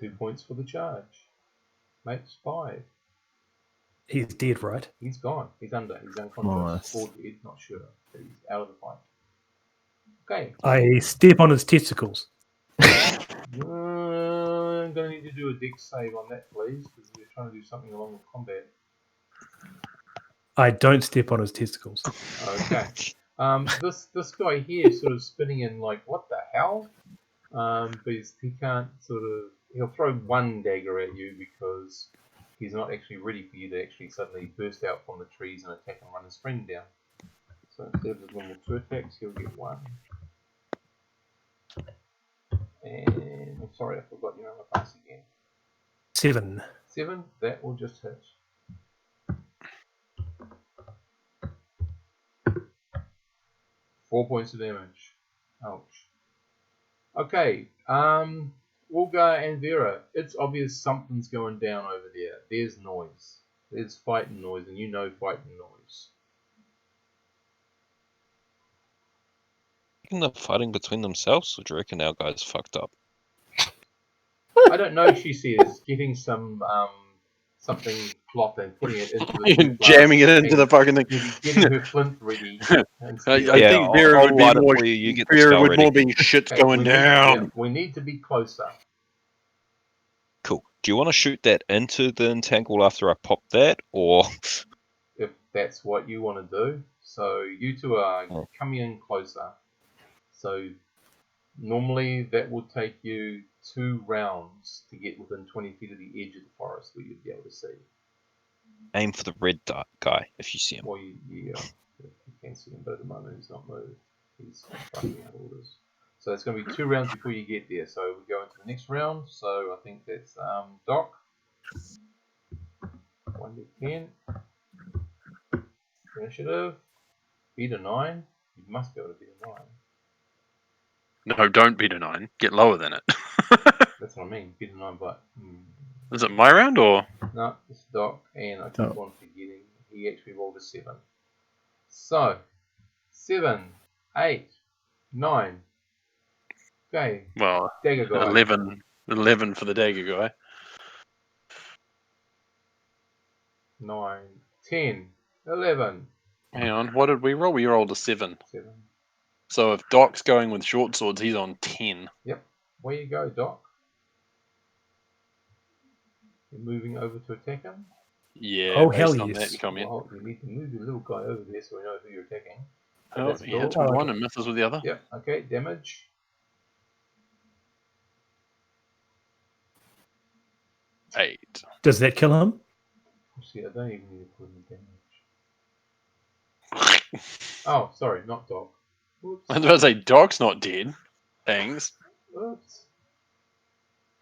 2 points for the charge. Makes 5. He's dead, right? He's gone. He's unconscious. Nice. Or dead, not sure. But he's out of the fight. Okay. I step on his testicles. I'm going to need to do a dex save on that, please, because we're trying to do something along with combat. I don't step on his testicles. Okay. This guy here is sort of spinning in like, what the hell? But he can't he'll throw one dagger at you because he's not actually ready for you to actually suddenly burst out from the trees and attack and run his friend down. So instead of his normal 2 attacks, he'll get 1. And I'm sorry, I forgot your armor class again. 7. 7, that will just hit. Four points of damage. Ouch. Okay, Wolgar and Vera, it's obvious something's going down over there. There's noise. There's fighting noise, and you know fighting noise. You think they're fighting between themselves, or do you reckon our guy's fucked up? I don't know, she says, getting some something cloth and putting it into the jamming it into the fucking thing. Maybe getting her flint ready. I think Vera would be light it more. for you, you get the Vera spell would ready. more be shit's Okay, going down. we need to be closer. Cool. Do you want to shoot that into the entangle after I pop that, or? If that's what you want to do. So you two are coming in closer. So normally that will take you 2 rounds to get within 20 feet of the edge of the forest where you'd be able to see. Aim for the red guy if you see him. Well, you can see him, but at the moment he's not moved. He's fucking out orders. So it's going to be 2 rounds before you get there. So we go into the next round. So I think that's Doc. 1d10. Initiative. Beat a 9. You must be able to beat a 9. No, don't beat a 9. Get lower than it. That's what I mean. Beat a 9, but... Is it my round or? No, it's Doc, and I keep Doc. on forgetting. He actually rolled a 7. So, 7, 8, 9. Okay, Well, dagger guy. 11 for the dagger guy. 9, 10, 11. Hang on, what did we roll? We rolled a 7. 7. So if Doc's going with short swords, he's on 10. Yep. Where you go, Doc? You're moving over to attack him? Yeah, Oh, based hell on yes. that comment. Well, you need to move your little guy over there so we know who you're attacking. Oh, That's he cool. hits with one and misses with the other. Yep, okay, damage. Eight. Does that kill him? Actually, I don't even need to put in damage. Oh, sorry, not Doc. Whoops. I was about to say, Doc's not dead. Thanks. Oops.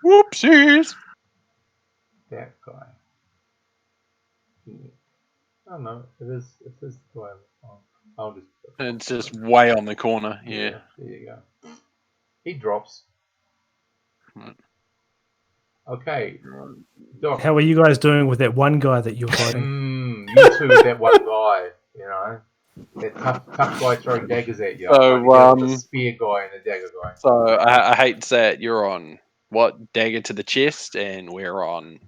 Whoopsies! That guy. Yeah. Oh no, it is the guy. I'll just. It's just way on the corner, yeah. There you go. He drops. Right. Okay, Doc. How are you guys doing with that one guy that you're fighting? You two with that one guy, you know. That tough guy throwing daggers at you. So, the spear guy and the dagger guy. So, I hate to say it, you're on, what, dagger to the chest, and we're on,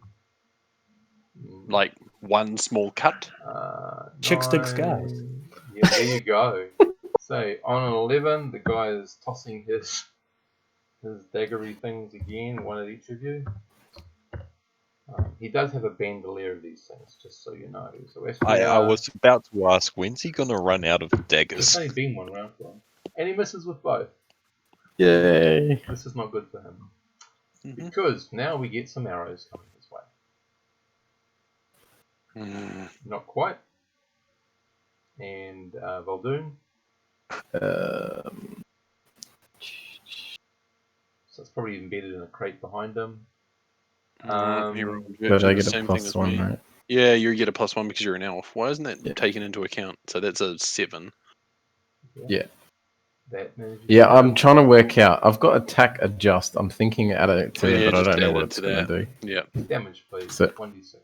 like, one small cut. Chick stick scars. Yeah, there you go. So, on an 11, the guy is tossing his daggery things again, one at each of you. He does have a bandolier of these things, just so you know. So I was about to ask, when's he going to run out of There's daggers? only been one round for him. And he misses with both. Yay. This is not good for him. Mhm. Because now we get some arrows coming this way. Not quite. And Valdoon. So it's probably embedded in a crate behind him. But I get a same thing plus as 1, me. right? Yeah, you get a +1 because you're an elf. Why isn't that Yeah. taken into account? So that's a 7. Yeah. That manages Yeah, to- I'm trying to work out. I've got attack adjust. I'm thinking add it to Yeah, it, but I just don't know add what it it's to going to do. Yeah. Damage, please. So- 1d6.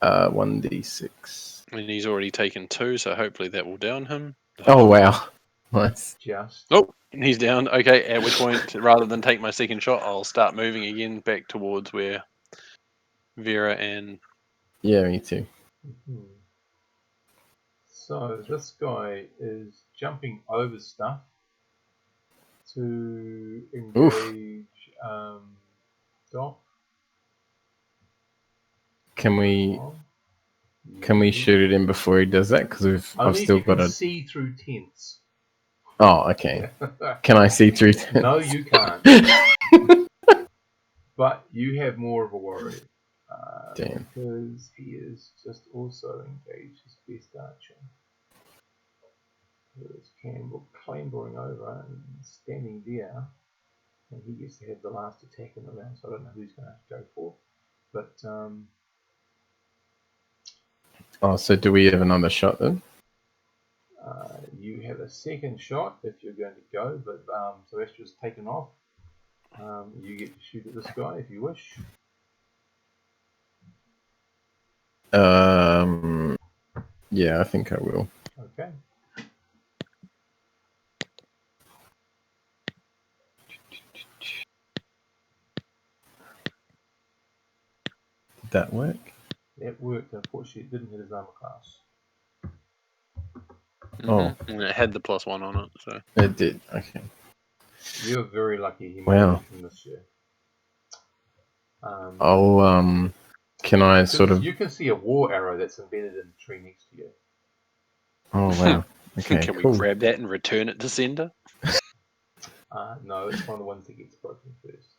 1d6. And he's already taken 2, so hopefully that will down him. Oh, wow. Nice. Just. Oh, he's down. Okay, at which point, rather than take my second shot, I'll start moving again back towards where Vera and... Yeah, me too. Mhm. So this guy is jumping over stuff to engage Doc. Can we Yeah. shoot it in before he does that? Because I've Only still if you got can a. see through tents. Oh, okay. Can I see through? No, you can't. But you have more of a worry. Damn. Because he is just also engaged his best archer. Who is Campbell clambering over and standing there. And he gets to have the last attack in the round, so I don't know who's going to go for. But Oh, so do we have another shot then? you have a second shot if you're going to go, but Celestia's taken off. You get to shoot at this guy if you wish. Yeah, I think I will. Okay. Did that work? That worked. Unfortunately, it didn't hit his armor class. Oh. And it had the +1 on it, so... It did. Okay. You're very lucky he Wow. from this year. I'll Can I sort of? You can see a war arrow that's embedded in the tree next to you. Oh wow. Okay. Can cool. we grab that and return it to sender? No, it's one of the ones that gets broken first.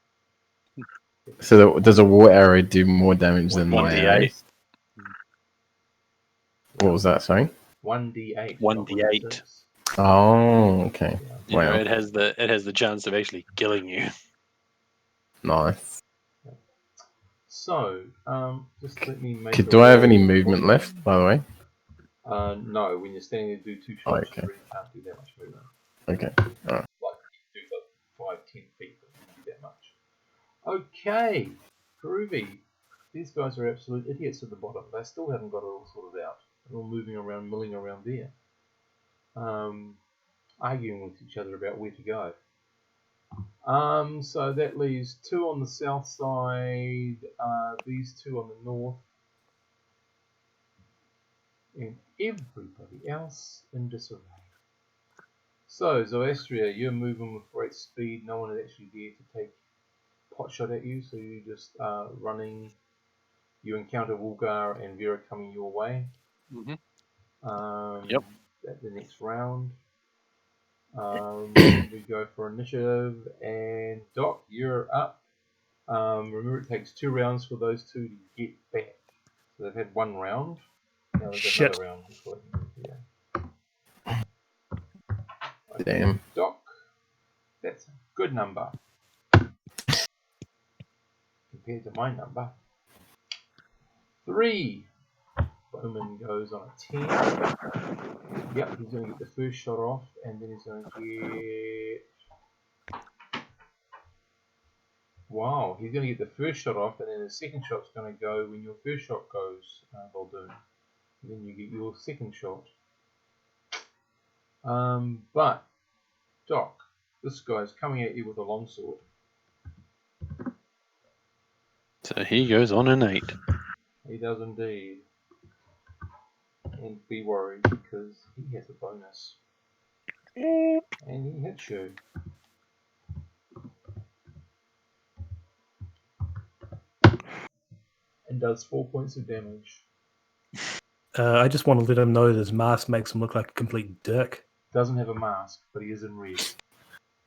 So does a war arrow do more damage than my 1d8. arrows? What was that? Sorry. 1d8. 1d8. Oh, okay. You Wow. know, it has the chance of actually killing you. Nice. So, just let me make. Do I have any movement left, by the way? No. When you're standing there, do 2 shots. Okay. You really can't do that much movement. Okay. All right. Like you do the 5-10 feet, but you do that much. Okay, groovy. These guys are absolute idiots at the bottom. They still haven't got it all sorted out. They're all moving around, milling around there, arguing with each other about where to go. So that leaves 2 on the south side, these 2 on the north, and everybody else in disarray. So, Zoastria, you're moving with great speed. No one is actually there to take pot shot at you, so you just running. You encounter Wulgar and Vera coming your way. Yep. At the next round. We go for initiative, and Doc, you're up. Remember, it takes 2 rounds for those 2 to get back. So they've had 1 round. Now they've got another round. Yeah. Okay. Damn. Doc, that's a good number compared to my number. 3. Bowman goes on a 10. Yep, he's going to get the first shot off, and then he's going to get... Wow, he's going to get the first shot off, and then the second shot's going to go when your first shot goes, Baldoon. And then you get your second shot. But, Doc, this guy's coming at you with a longsword. So he goes on an 8. He does indeed. And be worried, because he has a bonus. And he hits you. And does 4 points of damage. I just want to let him know that his mask makes him look like a complete dick. Doesn't have a mask, but he is in red.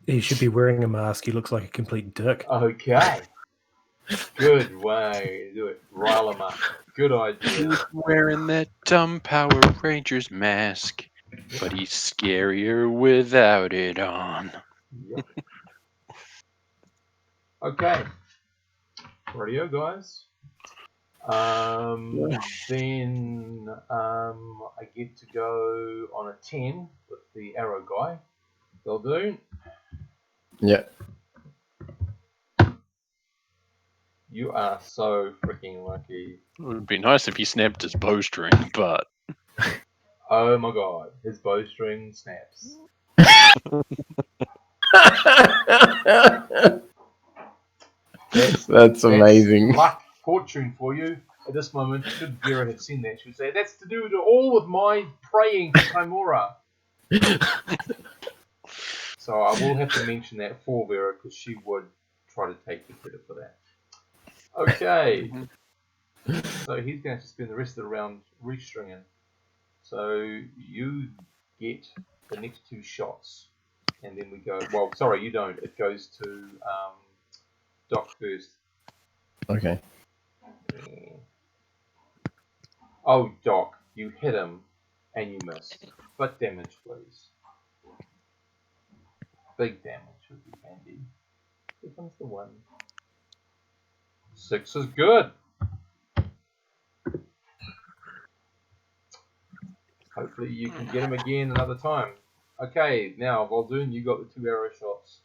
He should be wearing a mask. He looks like a complete dick. Okay. Good way to do it. Rile him up. Good idea. He's wearing that dumb Power Rangers mask, but he's scarier without it on. Yep. Okay. Radio guys. Then I get to go on a 10 with the arrow guy. They'll do. Yeah. You are so freaking lucky. It would be nice if he snapped his bowstring, but... Oh my god, his bowstring snaps. That's amazing. Luck, fortune for you. At this moment, should Vera have seen that, she would say, "That's to do all with my praying for Kimura." So I will have to mention that for Vera because she would try to take the credit for that. Okay. So he's going to spend the rest of the round restringing. So you get the next 2 shots. And then we go... Well, sorry, you don't. It goes to Doc first. Okay. Yeah. Oh, Doc, you hit him and you miss. But damage, please. Big damage would be handy. Here comes the 1. 6 is good. Hopefully you can get him again another time. Okay, now Voldoon, you got the 2 arrow shots.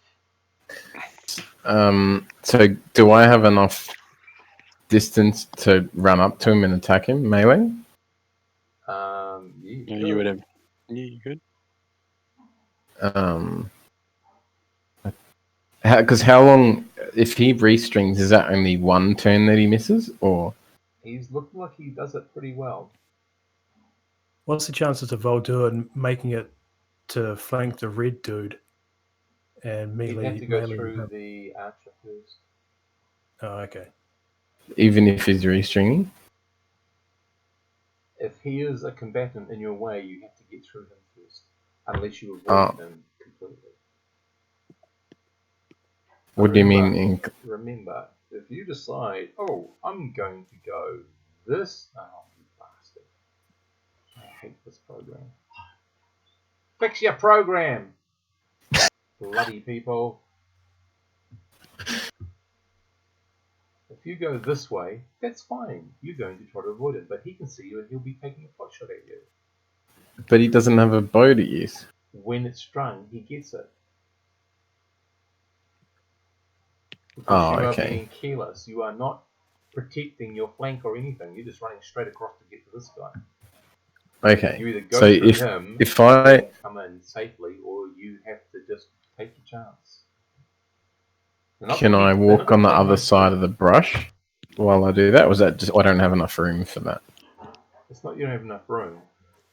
So do I have enough distance to run up to him and attack him melee? You would have. Yeah, you could. Because how long? If he restrings, is that only 1 turn that he misses, or? He's looking like he does it pretty well. What's the chances of Voldoon making it to flank the red dude and melee? He'd have to go melee through him? the archer first. Oh, okay. Even if he's restringing? If he is a combatant in your way, you have to get through him first, unless you avoid him completely. What do you mean? Remember, if you decide, oh, I'm going to go this... Oh, you bastard. I hate this program. Fix your program! Bloody people. If you go this way, that's fine. You're going to try to avoid it, but he can see you and he'll be taking a pot shot at you. But he doesn't have a bow to use. When it's strung, he gets it. Oh, Because you okay. are being careless. You are not protecting your flank or anything. You're just running straight across to get to this guy. Okay. You either go So through him if I and come in safely, or you have to just take your chance. can I walk on the other side of the brush while I do that? Was that just I don't have enough room for that? It's not you don't have enough room.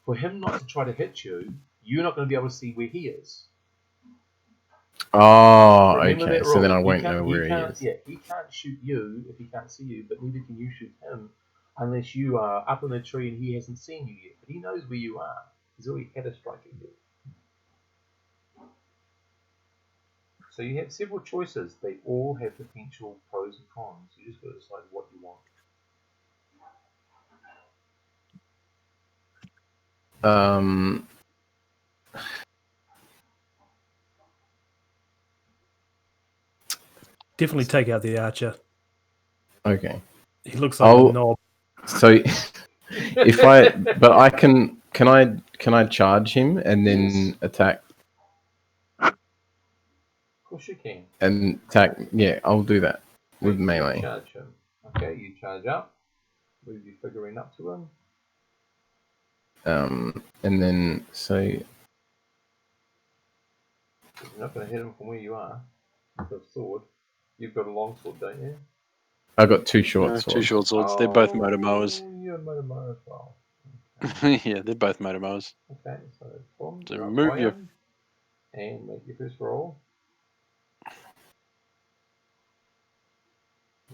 For him not to try to hit you, you're not going to be able to see where he is. Oh, Remember okay. that So then I rule. won't know where he is. Yeah, he can't shoot you if he can't see you, but neither can you shoot him unless you are up in the tree and he hasn't seen you yet. But he knows where you are. He's already had a strike at you. So you have several choices. They all have potential pros and cons. You just got to decide what you want. Definitely take out the archer. Okay. He looks like a knob. So if I can I charge him and then attack? Of course you can. And attack, yeah, I'll do that with melee. Charge him. Okay, you charge up. Move your figurine up to him. And then so you're not going to hit him from where you are. With a sword. You've got a long sword, don't you? I got 2 short swords. 2 short swords. They're both motor mowers. You're a motor mower as well. Okay. Yeah, they're both motor mowers. Okay, so move your and make your first roll.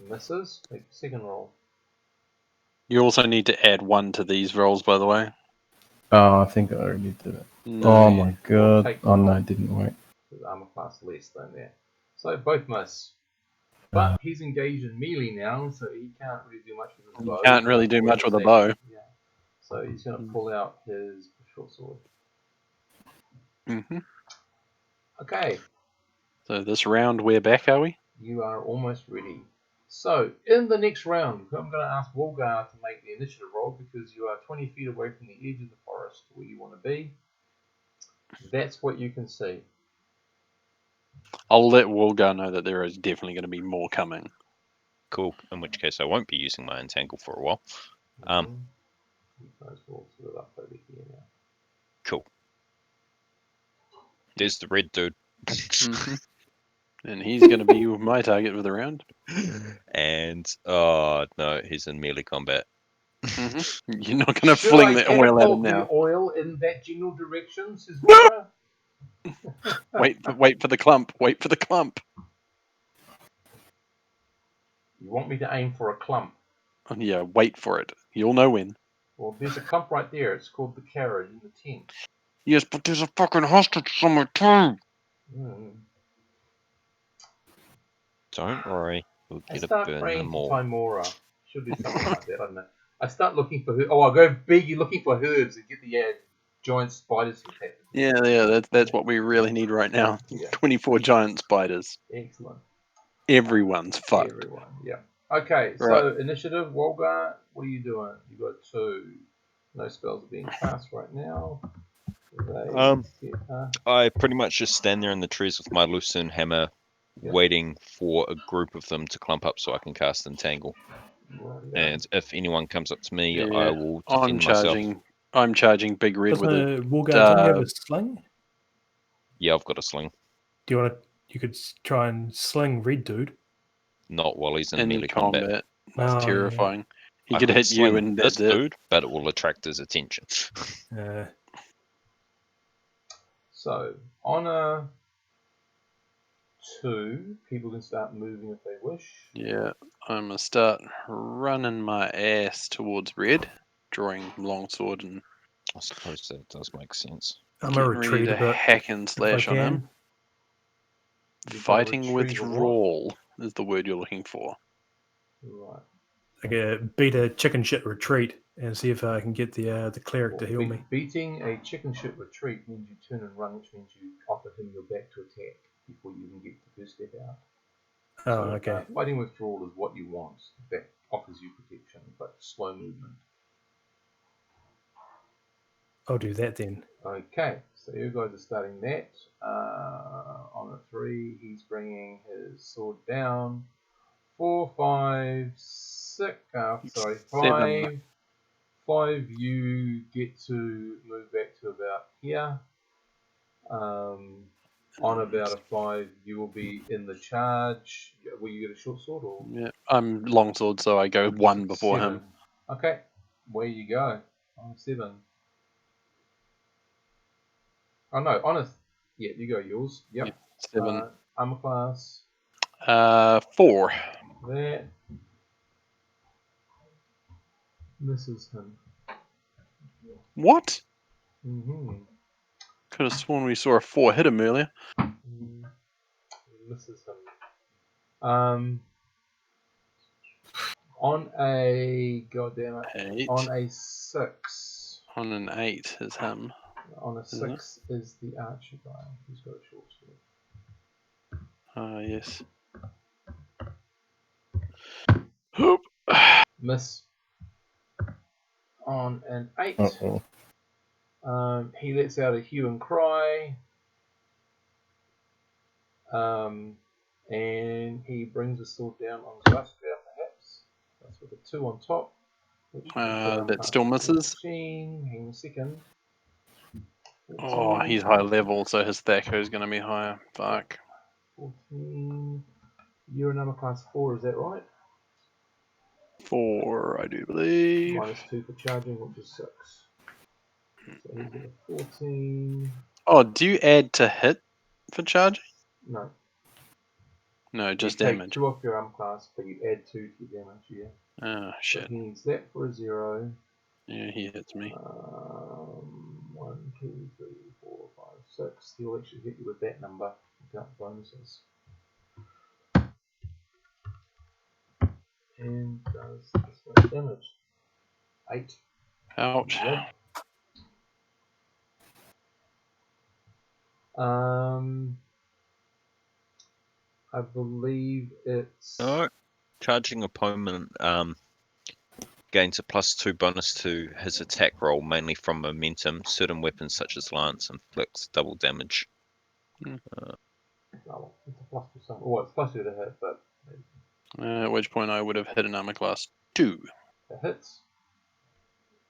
Misses. Make your second roll. You also need to add 1 to these rolls, by the way. Oh, I think I already did it. No, oh my god. Oh no, it didn't work. The armor class less than that. So both miss. But he's engaged in melee now, so he can't really do much with his bow. Can't really do much with a bow. Yeah. So he's going to pull out his short sword. Mm-hmm. Okay. So this round, we're back, are we? You are almost ready. So, in the next round, I'm going to ask Wolgar to make the initiative roll because you are 20 feet away from the edge of the forest where you want to be. That's what you can see. I'll let Wolgar know that there is definitely going to be more coming. Cool. In which case, I won't be using my entangle for a while. You guys will sort it up over here now. Cool. There's the red dude. Mhm. And he's going to be my target for the round. And oh no, he's in melee combat. You're not going to Should fling I the oil at him catapult the now. oil in that general direction, says Rora? Wait for the clump. Wait for the clump. You want me to aim for a clump? Oh, yeah, wait for it. You'll know when. Well, there's a clump right there. It's called the carrot in the tent. Yes, but there's a fucking hostage somewhere too. Don't worry, we'll I get to start burn praying them to all. Timora. Should do something like that. I don't know. I start looking for. I go big. You're looking for herbs and get the giant spiders. Yeah. That's what we really need right now. Yeah. 24 giant spiders. Excellent. Everyone's fucked. Everyone. Yeah. Okay. So initiative, Wolgar. What are you doing? You got 2. No spells are being cast right now. I pretty much just stand there in the trees with my lucerne hammer, waiting for a group of them to clump up so I can cast Entangle. And if anyone comes up to me, I will defend myself. I'm charging Big Red with a... Wolgar, don't you have a sling? Yeah, I've got a sling. Do you want to? You could try and sling Red Dude. Not while he's in any melee combat. That's terrifying. I He could hit you and that's this dude, but it will attract his attention. So on a 2, people can start moving if they wish. Yeah, I'm gonna start running my ass towards Red, drawing longsword and I suppose that does make sense. I'm a retreat ready to a bit. hack and slash on him. Fighting withdrawal is the word you're looking for. Right. I beat a chicken shit retreat and see if I can get the cleric to heal me. Beating a chicken shit retreat means you turn and run, which means you offer him your back to attack before you even get the first step out. Oh, okay. Fighting withdrawal is what you want. That offers you protection, but slow movement. I'll do that then. Okay, so you guys are starting that. On a 3, he's bringing his sword down. 4, 5, 6. Sorry, 5. 5, you get to move back to about here. On about a 5, you will be in the charge. Will you get a short sword or? Yeah, I'm longsword, so I go 1 before 7. him. Okay, where you go? On a 7. Oh no, honest. Yeah, you go yours. Yep. 7. Armor class. 4. That misses him. What? Mm-hmm. Could have sworn we saw a 4 hit him earlier. Misses him. On a 8. on a 6. On an 8 is him. On a 6 is the archer guy. He's got a short sword. Yes. Miss. On an 8. Uh-oh. He lets out a hue and cry. And he brings the sword down on Glasgow, perhaps. That's with a 2 on top. That still misses. 14. Hang on a second. 14, Oh, he's high level, so his Thaco is going to be higher. Fuck. 14. You're an armor class 4, is that right? 4, I do believe. -2 for charging, which is 6. So he's got a 14. Oh, do you add to hit for charging? No. No, just you damage. Take 2 off your armor class, but you add 2 to your damage, yeah. Oh, shit. So he needs that for a 0. Yeah, he hits me. 1, 2, 3, 4, 5, 6. He'll actually hit you with that number without bonuses. And does this much damage. 8. Ouch. I believe it's... No. Charging opponent gains a +2 bonus to his attack roll, mainly from momentum. Certain weapons such as lance inflicts double damage. it's a +2 something. Well, it's +2 to hit, but... At which point I would have hit an armor class 2. It hits.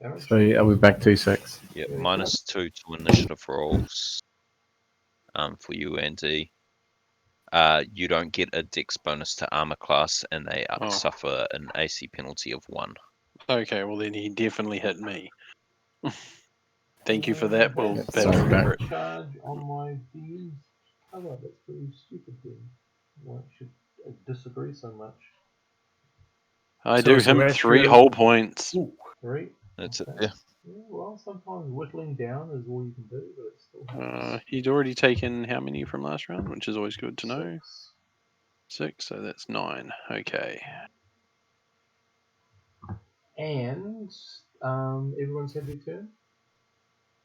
Damage. So are we back to 6? Yeah, -2 to initiative rolls. for you, Andy. You don't get a dex bonus to armor class, and they suffer an AC penalty of 1. Okay, well then he definitely hit me. Thank you for that. We'll That's better remember it. charge on my DM's cover. That's pretty stupid then. Why should I disagree so much? I So do him we're 3 through- whole points. Ooh, 3. That's it. Okay. Yeah. Yeah, well, sometimes whittling down is all you can do, but it still helps. He'd already taken how many from last round, which is always good to know. 6. 6, so that's 9. Okay. And everyone's had their turn?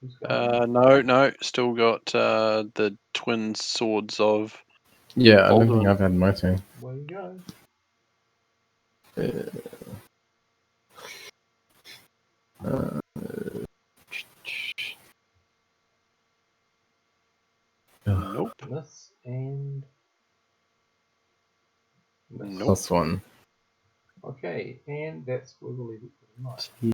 Who's going? No, still got the twin swords of. Yeah, I don't Baldwin. think I've had my turn. Where you go? Nope. Miss and miss. Nope. Plus 1. Okay, and that's where we'll leave it for tonight.